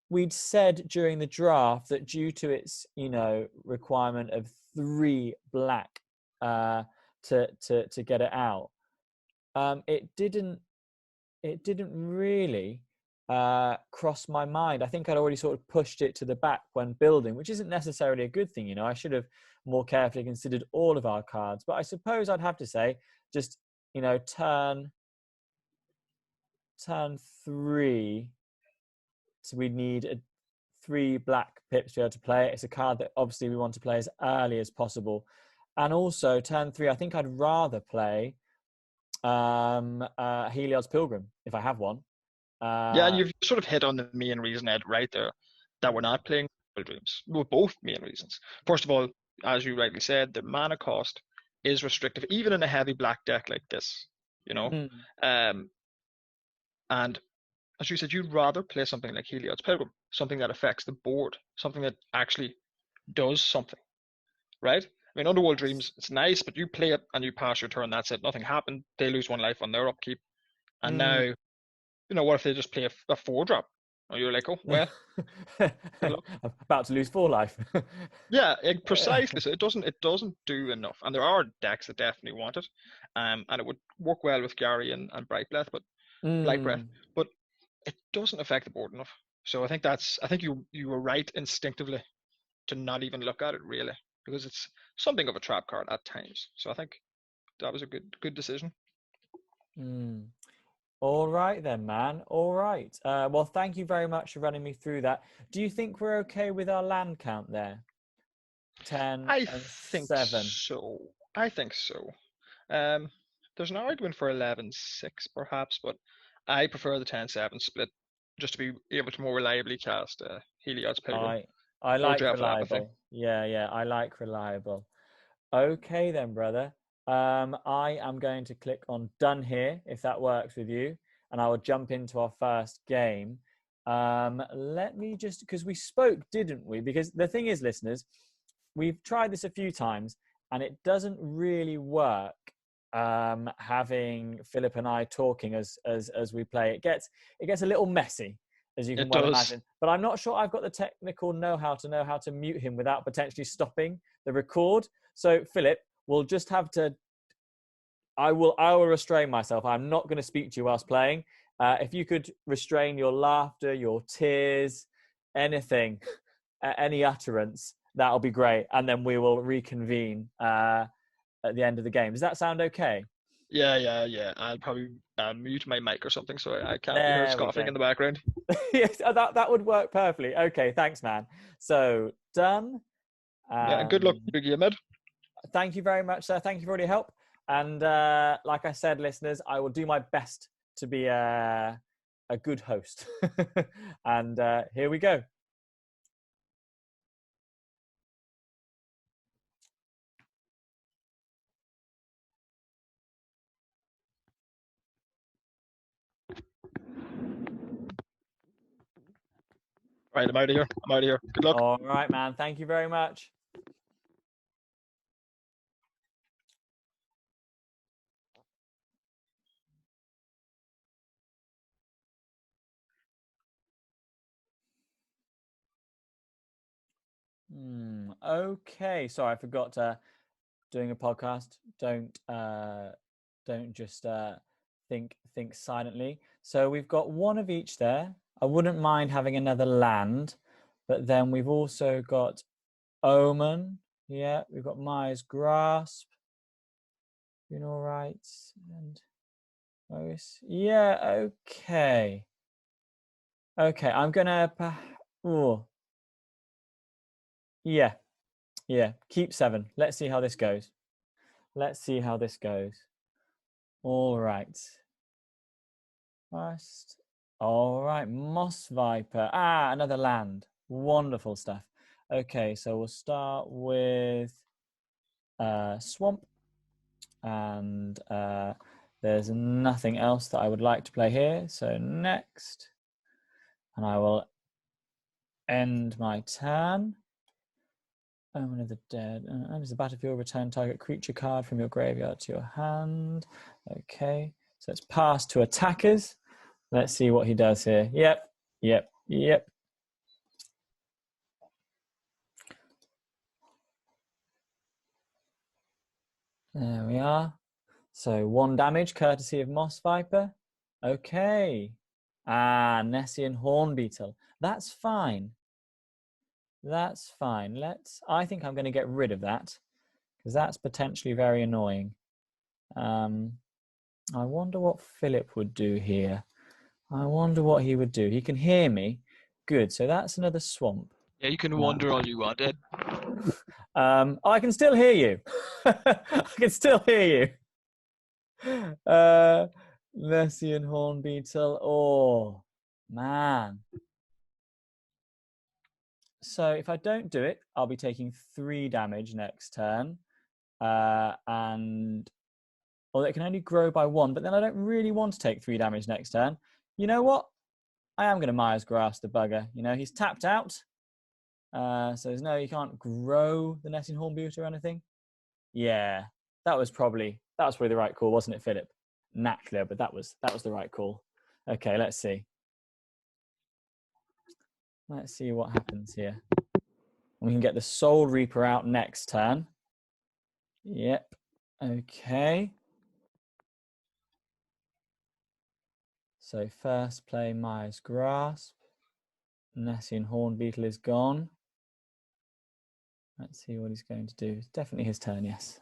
we'd said during the draft that due to its requirement of 3 black to get it out, it didn't really cross my mind. I think I'd already sort of pushed it to the back when building, which isn't necessarily a good thing. I should have more carefully considered all of our cards. But I suppose I'd have to say just turn 3, so we need 3 black pips to be able to play it. It's a card that obviously we want to play as early as possible. And also turn 3, I think I'd rather play Heliod's Pilgrim if I have one. Yeah, and you've sort of hit on the main reason, Ed, right there, that we're not playing Dreams. Well, both main reasons. First of all, as you rightly said, the mana cost is restrictive, even in a heavy black deck like this. And as you said, you'd rather play something like Heliod's Pilgrim, something that affects the board, something that actually does something, right? I mean, Underworld Dreams, it's nice, but you play it and you pass your turn, that's it. Nothing happened. They lose 1 life on their upkeep. And now, what if they just play a 4-drop? And you're like, oh, well, about to lose 4 life. Yeah, precisely. So it doesn't do enough. And there are decks that definitely want it. And it would work well with Gary and Bright Breath, but it doesn't affect the board enough. So I think you were right instinctively to not even look at it really, because it's something of a trap card at times. So I think that was a good decision. All right then, man. All right. Well, thank you very much for running me through that. Do you think we're okay with our land count there? 10 I and think 7. so. I think so. there's an argument for 11-6 perhaps, but I prefer the 10-7 split just to be able to more reliably cast Heliod's Pilgrim. I What would you like have for that, Matthew? reliable. Yeah, I like reliable. Okay then, brother. I am going to click on done here, if that works with you, and I will jump into our first game. Let me just, because we spoke, didn't we? Because the thing is, listeners, we've tried this a few times, and it doesn't really work. Having Philip and I talking as we play, it gets a little messy, as you can It well does. imagine. But I'm not sure I've got the technical know-how to mute him without potentially stopping the record. So Philip, we'll just have to. I will restrain myself. I'm not going to speak to you whilst playing. If you could restrain your laughter, your tears, anything, any utterance, that'll be great. And then we will reconvene at the end of the game. Does that sound okay? Yeah. I'll probably mute my mic or something so I can't be heard There we scoffing go. in the background. Yes, that would work perfectly. Okay, thanks, man. So done. Yeah, good luck, Um, Big game, Ed. Thank you very much, sir. Thank you for all your help. And like I said, listeners, I will do my best to be a good host. And here we go. Right, I'm out of here. Good luck. All right, man. Thank you very much. Okay. Sorry, I forgot doing a podcast. Don't just think silently. So we've got one of each there. I wouldn't mind having another land, but then we've also got Omen. Yeah, we've got Maya's Grasp. Doing all right. And yeah, okay. Okay, I'm gonna. Oh, yeah, Keep 7. Let's see how this goes. All right. First. All right, Moss Viper. Another land. Wonderful stuff. Okay, so we'll start with Swamp. And there's nothing else that I would like to play here. So next. And I will end my turn. Omen of the Dead. Enters the battlefield, return target creature card from your graveyard to your hand. Okay, so it's passed to attackers. Let's see what he does here. Yep. There we are. So 1 damage, courtesy of Moss Viper. Okay. Nessian Hornbeetle. That's fine. I think I'm going to get rid of that because that's potentially very annoying. I wonder what Philip would do here. I wonder what he would do. He can hear me. Good. So that's another swamp. Yeah, you can wonder all you want, Ed. I can still hear you. I can still hear you. Nessian Hornbeetle. Oh, man. So if I don't do it, I'll be taking 3 damage next turn. And it can only grow by 1, but then I don't really want to take 3 damage next turn. You know what? I am going to Maya's Grasp the bugger. You know, he's tapped out. So there's he can't grow the Nessian Hornbeetle or anything. Yeah, that was probably the right call, wasn't it, Philip? Knack there, but that was the right call. Okay, let's see. Let's see what happens here. We can get the Soul Reaper out next turn. Yep. Okay. So first play Maya's Grasp. Nessian Hornbeetle is gone. Let's see what he's going to do. It's definitely his turn, yes.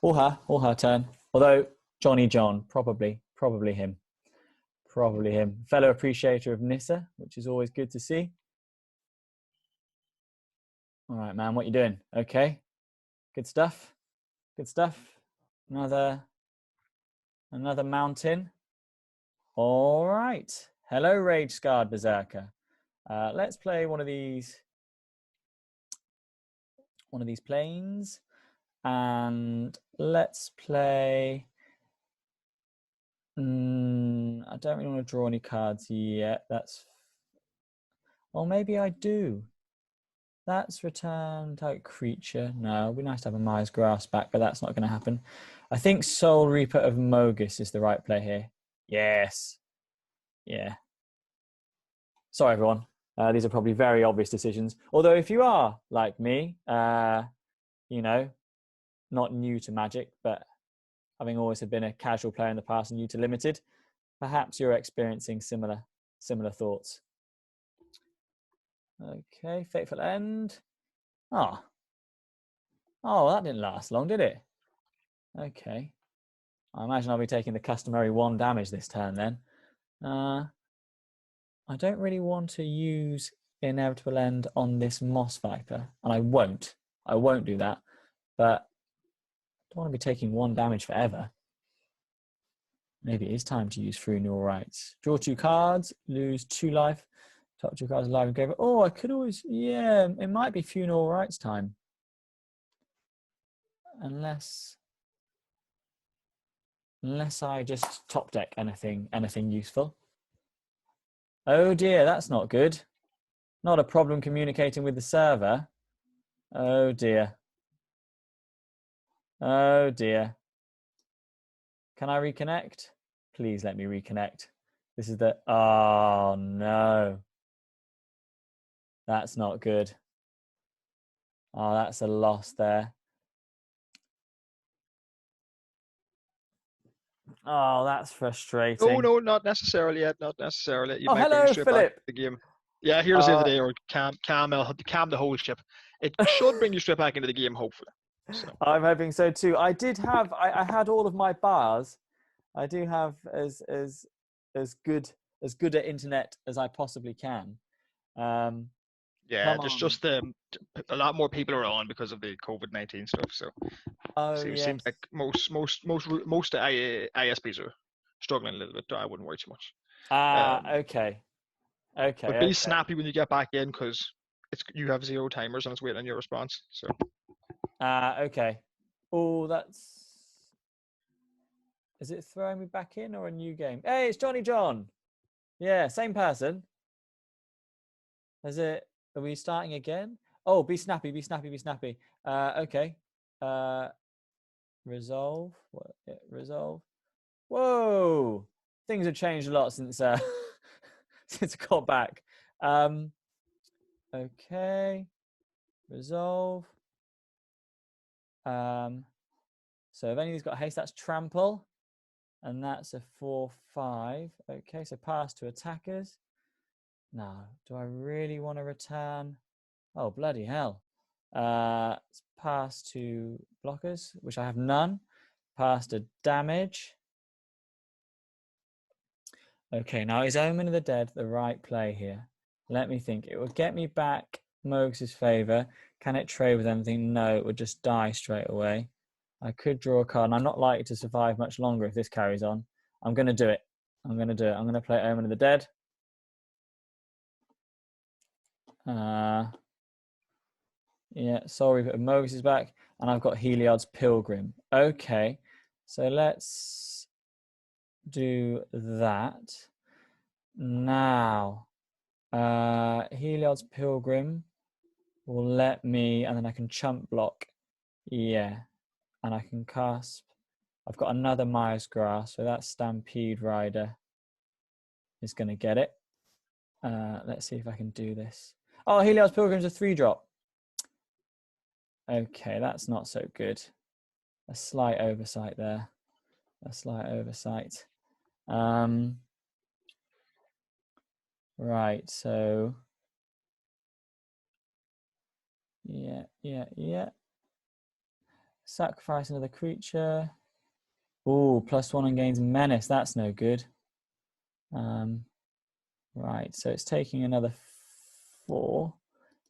Or her turn. Although Johnny John, probably him. Probably him. Fellow appreciator of Nissa, which is always good to see. All right, man, what you doing? Okay. Good stuff. Another Another mountain. All right. Hello, Rage Scarred Berserker. Let's play one of these planes. And let's play... I don't really want to draw any cards yet. Well, maybe I do. That's return type creature. No, it'd be nice to have a Maya's Grass back, but that's not going to happen. I think Soul Reaper of Mogus is the right play here. Yes. Yeah. Sorry, everyone. These are probably very obvious decisions. Although if you are like me, you know, not new to Magic, but having always been a casual player in the past and new to Limited, perhaps you're experiencing similar thoughts. Okay, Fateful End. Oh, that didn't last long, did it? Okay. I imagine I'll be taking the customary 1 damage this turn then. I don't really want to use Inevitable End on this Moss Viper, and I won't. I won't do that, but I don't want to be taking 1 damage forever. Maybe it is time to use Funeral Rites. Draw 2 cards, lose 2 life, top 2 cards alive and go. Oh, I could always, yeah, it might be Funeral Rites time. Unless I just top deck anything useful. Oh dear, that's not good. Not a problem communicating with the server. Oh dear. Oh dear. Can I reconnect? Please let me reconnect. This is the... Oh no. That's not good. Oh, that's a loss there. Oh, that's frustrating. Oh no, not necessarily yet. Not necessarily. You might bring hello, you straight Philip. back to the game. Yeah, here's the other day, or calm the whole ship. It should bring you straight back into the game, hopefully. So. I'm hoping so too. I did have, I had all of my bars. I do have as good at internet as I possibly can. Yeah, there's just a lot more people are on because of the COVID-19 stuff. So, it seems like most ISPs are struggling a little bit. I wouldn't worry too much. Okay. But be snappy when you get back in, because you have 0 timers and it's waiting on your response. So. Okay. Oh, is it throwing me back in or a new game? Hey, it's Johnny John. Yeah, same person. Are we starting again? Oh, be snappy. Okay. Resolve. What? Yeah, resolve. Whoa! Things have changed a lot since since I got back. Okay. Resolve. So if any of these got haste, that's trample. And that's a 4/5. Okay, so pass to attackers. Now, do I really want to return? Oh, bloody hell. Pass to blockers, which I have none. Pass to damage. Okay, now is Omen of the Dead the right play here? Let me think. It would get me back Mogus' favor. Can it trade with anything? No, it would just die straight away. I could draw a card, and I'm not likely to survive much longer if this carries on. I'm going to do it. I'm going to play Omen of the Dead. Yeah, sorry, but Mogus is back, and I've got Heliod's Pilgrim. Okay, so let's do that. Now, Heliod's Pilgrim will let me, and then I can chump block. Yeah, and I can cast. I've got another Maya's Grass, so that Stampede Rider is going to get it. Let's see if I can do this. Oh, Heliod's Pilgrim's a 3-drop. Okay, that's not so good. A slight oversight there. Right, so yeah. Sacrifice another creature. Oh, +1 and gains menace. That's no good. Right, so it's taking another 4.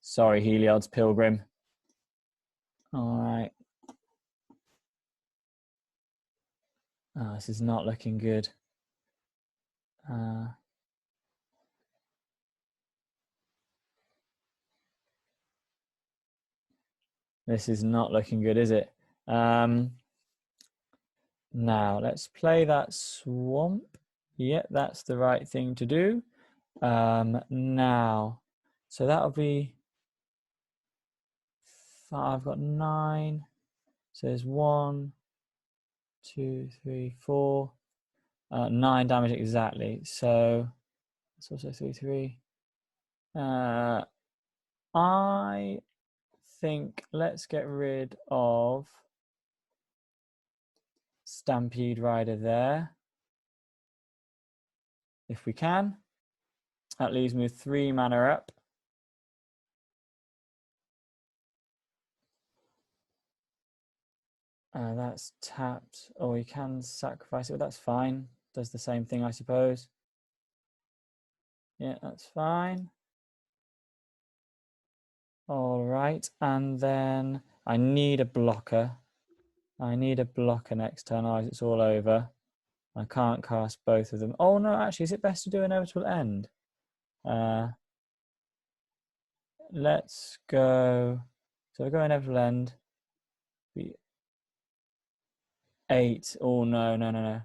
Sorry, Heliod's Pilgrim. All right. Oh, this is not looking good. This is not looking good, is it? Now, let's play that swamp. Yeah, that's the right thing to do. Now, so that'll be... I've got 9. So there's 1, 2, 3, 4. 9 damage exactly. So it's also 3, 3. I think let's get rid of Stampede Rider there, if we can. That leaves me with 3 mana up. That's tapped. Oh, we can sacrifice it, but that's fine. Does the same thing, I suppose. Yeah, that's fine. All right, and then I need a blocker. I need a blocker next turn, otherwise it's all over. I can't cast both of them. Oh no, actually, is it best to do inevitable end? Let's go. So I go inevitable end. 8. Oh no, no, no, no.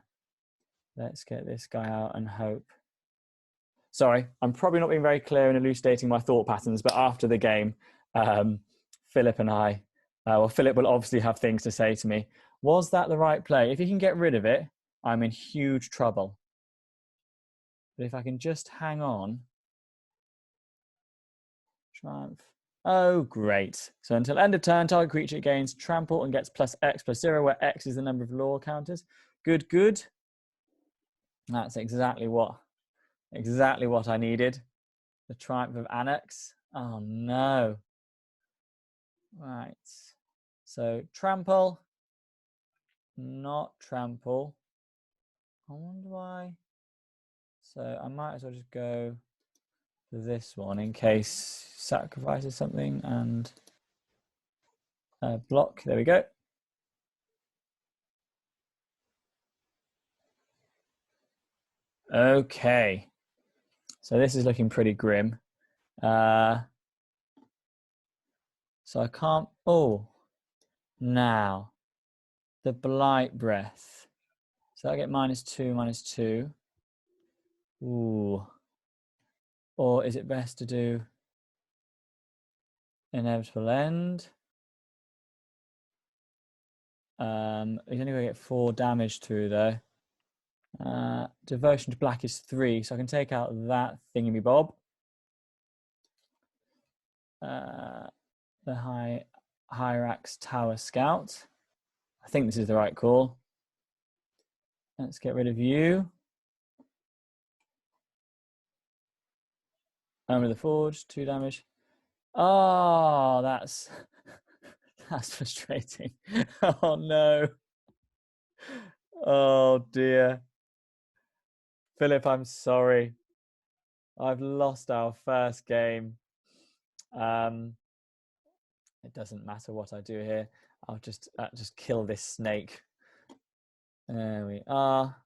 Let's get this guy out and hope. Sorry, I'm probably not being very clear in elucidating my thought patterns, but after the game, Philip and I, Philip will obviously have things to say to me. Was that the right play? If he can get rid of it, I'm in huge trouble. But if I can just hang on. Triumph. Oh, great. So until end of turn, target creature gains trample and gets +X/+0, where X is the number of law counters. Good, good. That's exactly what I needed. The Triumph of Annex. Oh, no. Right. So trample. Not trample. I wonder why. So I might as well just go for this one in case sacrifices something and block. There we go. Okay. So this is looking pretty grim. So I can't... Oh. Now. The Blight Breath. So I get -2, -2. Ooh. Or is it best to do inevitable end? He's only going to get 4 damage through though. Devotion to Black is 3, so I can take out that thingy-bob. The Hyrax Tower Scout. I think this is the right call. Let's get rid of you. Armor of the Forge, 2 damage. Oh, that's frustrating. Oh no. Oh dear. Philip, I'm sorry. I've lost our first game. It doesn't matter what I do here. I'll just kill this snake. There we are.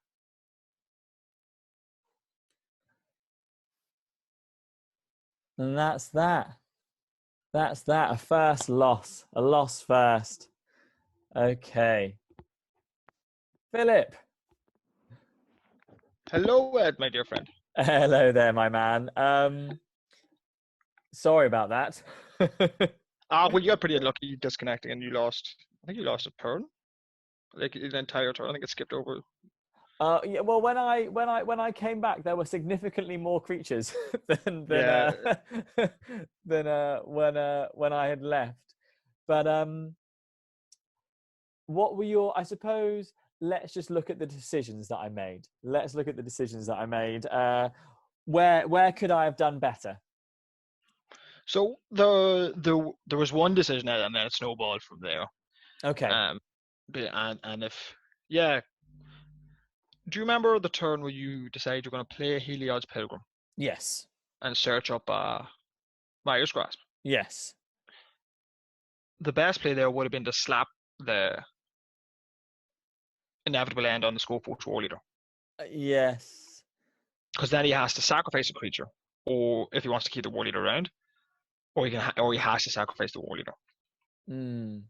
And that's that. That's that. A first loss. A loss first. Okay. Philip. Hello, Ed, my dear friend. Hello there, my man. Sorry about that. Well, you got pretty unlucky disconnecting, and you lost. I think you lost a turn, like an entire turn. I think it skipped over. Yeah, well, when I came back, there were significantly more creatures than Yeah. when I had left. But what were your? I suppose let's just look at the decisions that I made. Let's look at the decisions that I made. Where could I have done better? So there was one decision, and then it snowballed from there. Okay. And if yeah, do you remember the turn where you decided you're going to play Heliod's Pilgrim? Yes. And search up Mayor's Grasp. Yes. The best play there would have been to slap the inevitably end on the Skull Force War Leader. Yes. Because then he has to sacrifice a creature, or if he wants to keep the War Leader around, or he has to sacrifice the War Leader. Mm.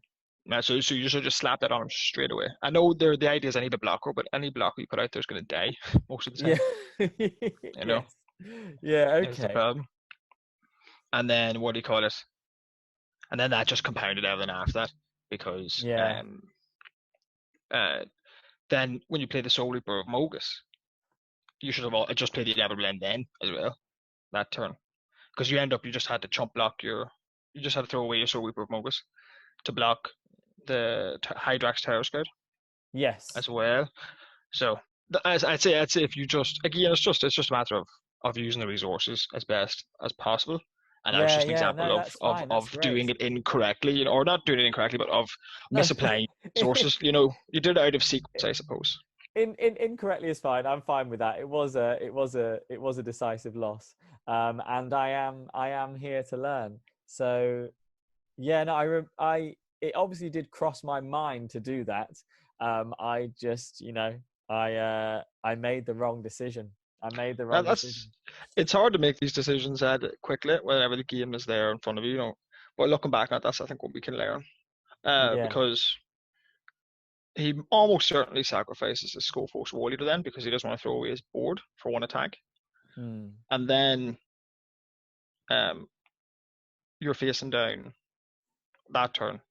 So you should just slap that on him straight away. I know the idea is I need a blocker, but any blocker you put out there is going to die most of the Yeah. time. You know, Yes. Yeah. is the Okay. problem. And then what do you call it? And then that just compounded everything after that because Yeah. uh, then when you play the Soul Reaper of Mogus, you should have all, just played the inevitable end then as well that turn because you just had to chump block you just had to throw away your Soul Reaper of Mogus to block the Hydrax Terror Scout Yes. as well. So I'd say if you just again it's just a matter of using the resources as best as possible. And that was Yeah. just an Yeah. example No, that's fine. That's of great. doing it incorrectly, you know, or not doing it incorrectly, but of No. misapplying resources. You know, you did it out of sequence, I suppose. Incorrectly is fine. I'm fine with that. It was a decisive loss. And I am here to learn. So yeah, no, it obviously did cross my mind to do that. I just, I made the wrong decision. I made the wrong That's decision. it's hard to make these decisions quickly whenever the game is there in front of you, you know. But looking back at that's I think what we can learn. Yeah. Because he almost certainly sacrifices his Skull Force War Leader then because he doesn't want to throw away his board for one attack. Hmm. And then um, you're facing down that turn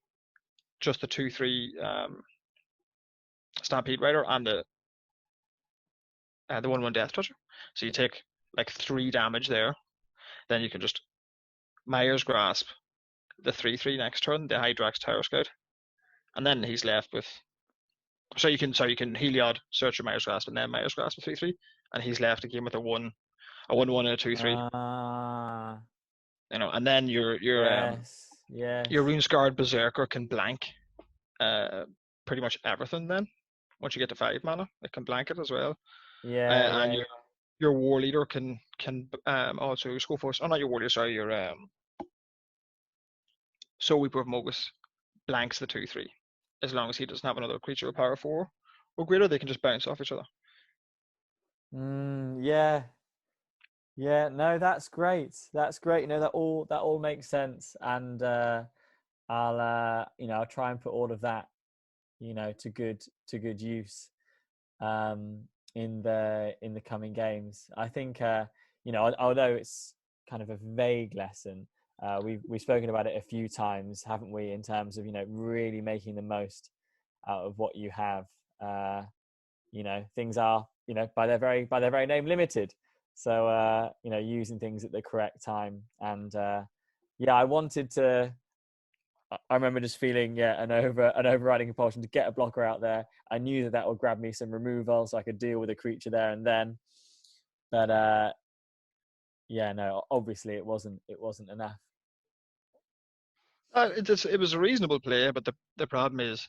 just the 2/3 Stampede Rider and the 1/1 Death Toucher. So you take like 3 damage there. Then you can just Myers Grasp the 3/3 next turn, the Hydrax Terror Scout, and then he's left with. You can Heliod, search your Myers Grasp, and then Myers Grasp a 3/3, and he's left again with a 1/1 and a 2/3. Ah, You know, and then yes, your yes. Rune Scarred Berserker can blank uh pretty much everything. Then once you get to 5 mana, it can blank it as well. Yeah, And yeah, your war leader can also Skull Force. Oh, not your war leader. Sorry, your Soul Reaper of Mogus blanks the 2/3. As long as he doesn't have another creature with power 4 or greater, they can just bounce off each other. yeah, yeah. No, that's great. That's great. You know, that all makes sense. And I'll try and put all of that, to good use um in the coming games. I think although it's kind of a vague lesson, we've spoken about it a few times, haven't we, in terms of really making the most out of what you have. Things are, by their very name, limited. So using things at the correct time. And I wanted to. I remember just feeling an overriding compulsion to get a blocker out there. I knew that would grab me some removal, so I could deal with a creature there and then. But no, obviously it wasn't enough. It was a reasonable play, but the problem is,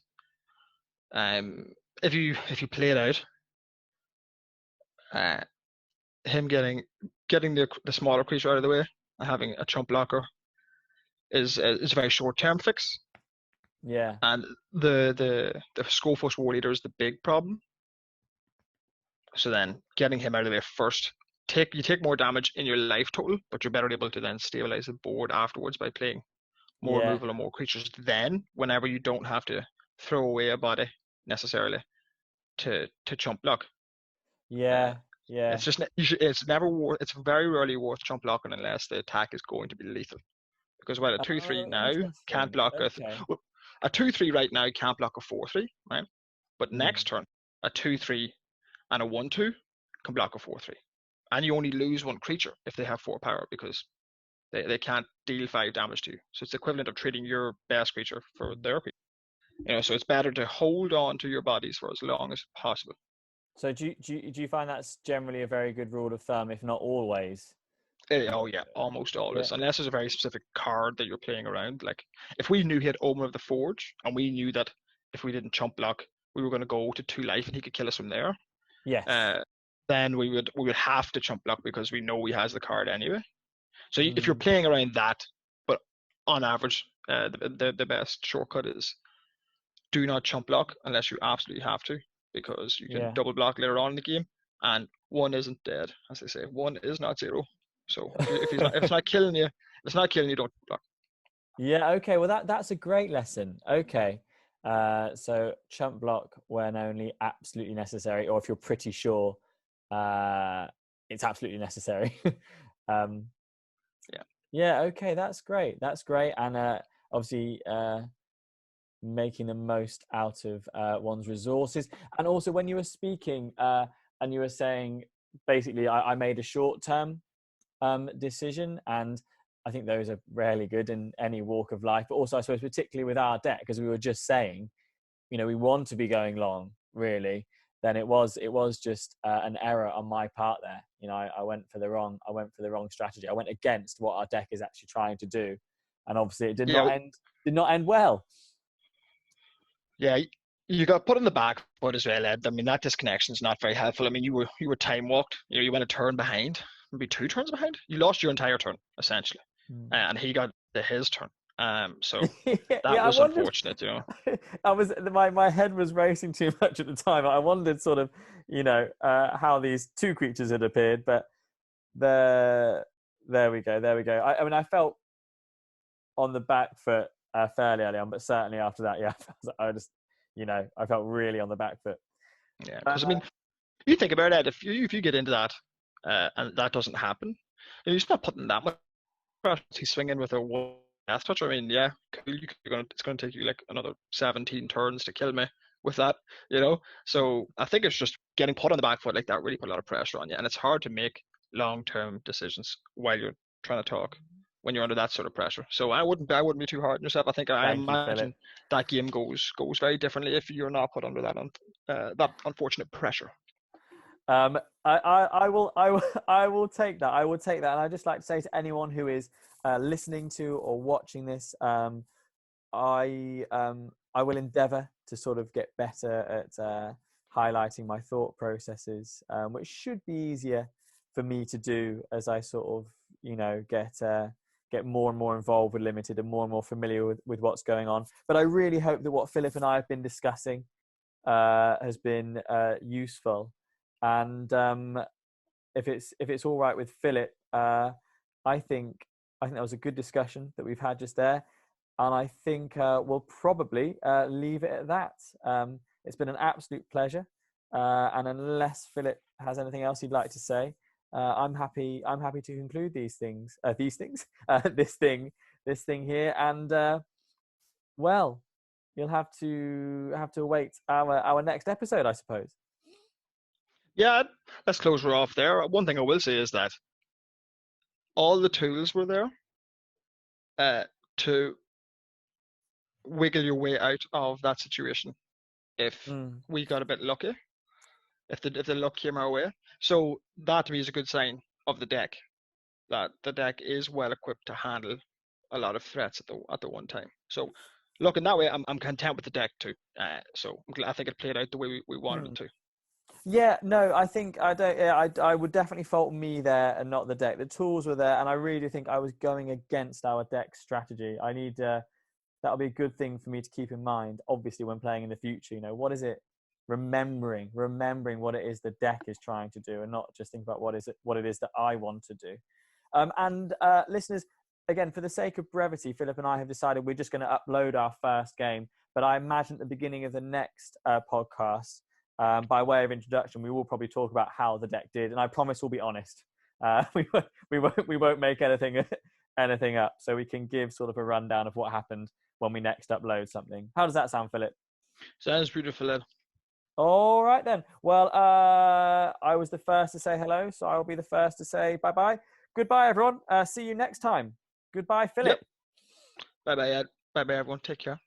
um, if you play it out, uh, him getting the smaller creature out of the way and having a chump blocker is a very short term fix, Yeah, and the Skull Force War Leader is the big problem. So then getting him out of the way first, you take more damage in your life total, but you're better able to then stabilize the board afterwards by playing more yeah, removal and more creatures. Then, whenever you don't have to throw away a body necessarily to chump block, uh, yeah, yeah. it's never worth. It's very rarely worth chump blocking unless the attack is going to be lethal. Because a 2/3 Oh, now can't interesting. block Okay. a 2/3 right now can't block a 4/3, right? But next Mm. turn, a 2/3 and a 1/2 can block a 4/3. And you only lose one creature if they have 4 power because they can't deal 5 damage to you. So it's the equivalent of trading your best creature for their creature. You know, so it's better to hold on to your bodies for as long as possible. So do you find that's generally a very good rule of thumb, if not always? Oh yeah, almost Yeah. always. Unless there's a very specific card that you're playing around. Like if we knew he had Omen of the Forge, and we knew that if we didn't chump block, we were going to go to 2 life and he could kill us from there. Yes. Uh, then we would have to chump block because we know he has the card anyway. So if you're Mm. playing around that, but on average, the best shortcut is do not chump block unless you absolutely have to. because you can Yeah. double block later on in the game, and one isn't dead, as they say. One is not zero. So if it's not killing you, don't block. Yeah, okay. Well, that's a great lesson. Okay. So chump block when only absolutely necessary, or if you're pretty sure it's absolutely necessary. um, Yeah. yeah, okay, that's great. That's great. And obviously making the most out of one's resources. And also when you were speaking and you were saying, basically, I made a short-term decision, and I think those are rarely good in any walk of life, but also I suppose particularly with our deck, because we were just saying, we want to be going long, really. Then it was just an error on my part there. I went for the wrong strategy. I went against what our deck is actually trying to do, and obviously it did not end well. Yeah, you got put on the back foot as well, Ed. I mean, that disconnection is not very helpful. I mean, you were time walked. You went a turn behind, maybe 2 turns behind. You lost your entire turn essentially, and he got his turn. So that Yeah, I was wondered. unfortunate. My head was racing too much at the time. I wondered sort of, how these two creatures had appeared, but there we go. I mean, I felt on the back foot fairly early on, but certainly after that, yeah, I just, I felt really on the back foot. Yeah, because I mean, you think about it, if you get into that, and that doesn't happen, he's not putting that much pressure. He's swinging with a one death touch. I mean, yeah, cool. It's gonna take you like another 17 turns to kill me with that, So I think it's just getting put on the back foot like that really put a lot of pressure on you, and it's hard to make long-term decisions while you're trying to talk when you're under that sort of pressure. So I wouldn't be too hard on yourself. I think I Thank you, Philip. imagine that game goes very differently if you're not put under that unfortunate pressure. I will take that. I will take that. And I'd just like to say to anyone who is listening to or watching this, I will endeavour to sort of get better at highlighting my thought processes, which should be easier for me to do as I sort of get more and more involved with Limited and more familiar with what's going on. But I really hope that what Philip and I have been discussing has been useful. And if it's all right with Philip, I think that was a good discussion that we've had just there, and I think we'll probably leave it at that. It's been an absolute pleasure, and unless Philip has anything else he'd like to say, I'm happy to conclude this thing here, and well, you'll have to await our next episode, I suppose. Yeah, let's close her off there. One thing I will say is that all the tools were there to wiggle your way out of that situation if we got a bit lucky, if the luck came our way. So that to me is a good sign of the deck, that the deck is well equipped to handle a lot of threats at the one time. So looking that way, I'm content with the deck too. So I think it played out the way we wanted it to. Yeah, no, I think I would definitely fault me there and not the deck. The tools were there, and I really think I was going against our deck strategy. I need that'll be a good thing for me to keep in mind, obviously, when playing in the future. What is it? Remembering what it is the deck is trying to do, and not just think about what it is that I want to do. And listeners, again, for the sake of brevity, Philip and I have decided we're just going to upload our first game. But I imagine at the beginning of the next podcast, by way of introduction, we will probably talk about how the deck did, and I promise we'll be honest. We won't make anything up, so we can give sort of a rundown of what happened when we next upload something. How does that sound, Philip? Sounds beautiful, Ed. All right then. Well, I was the first to say hello, so I will be the first to say bye-bye. Goodbye, everyone. See you next time. Goodbye, Philip. Yep. Bye-bye, Ed. Bye-bye, everyone. Take care.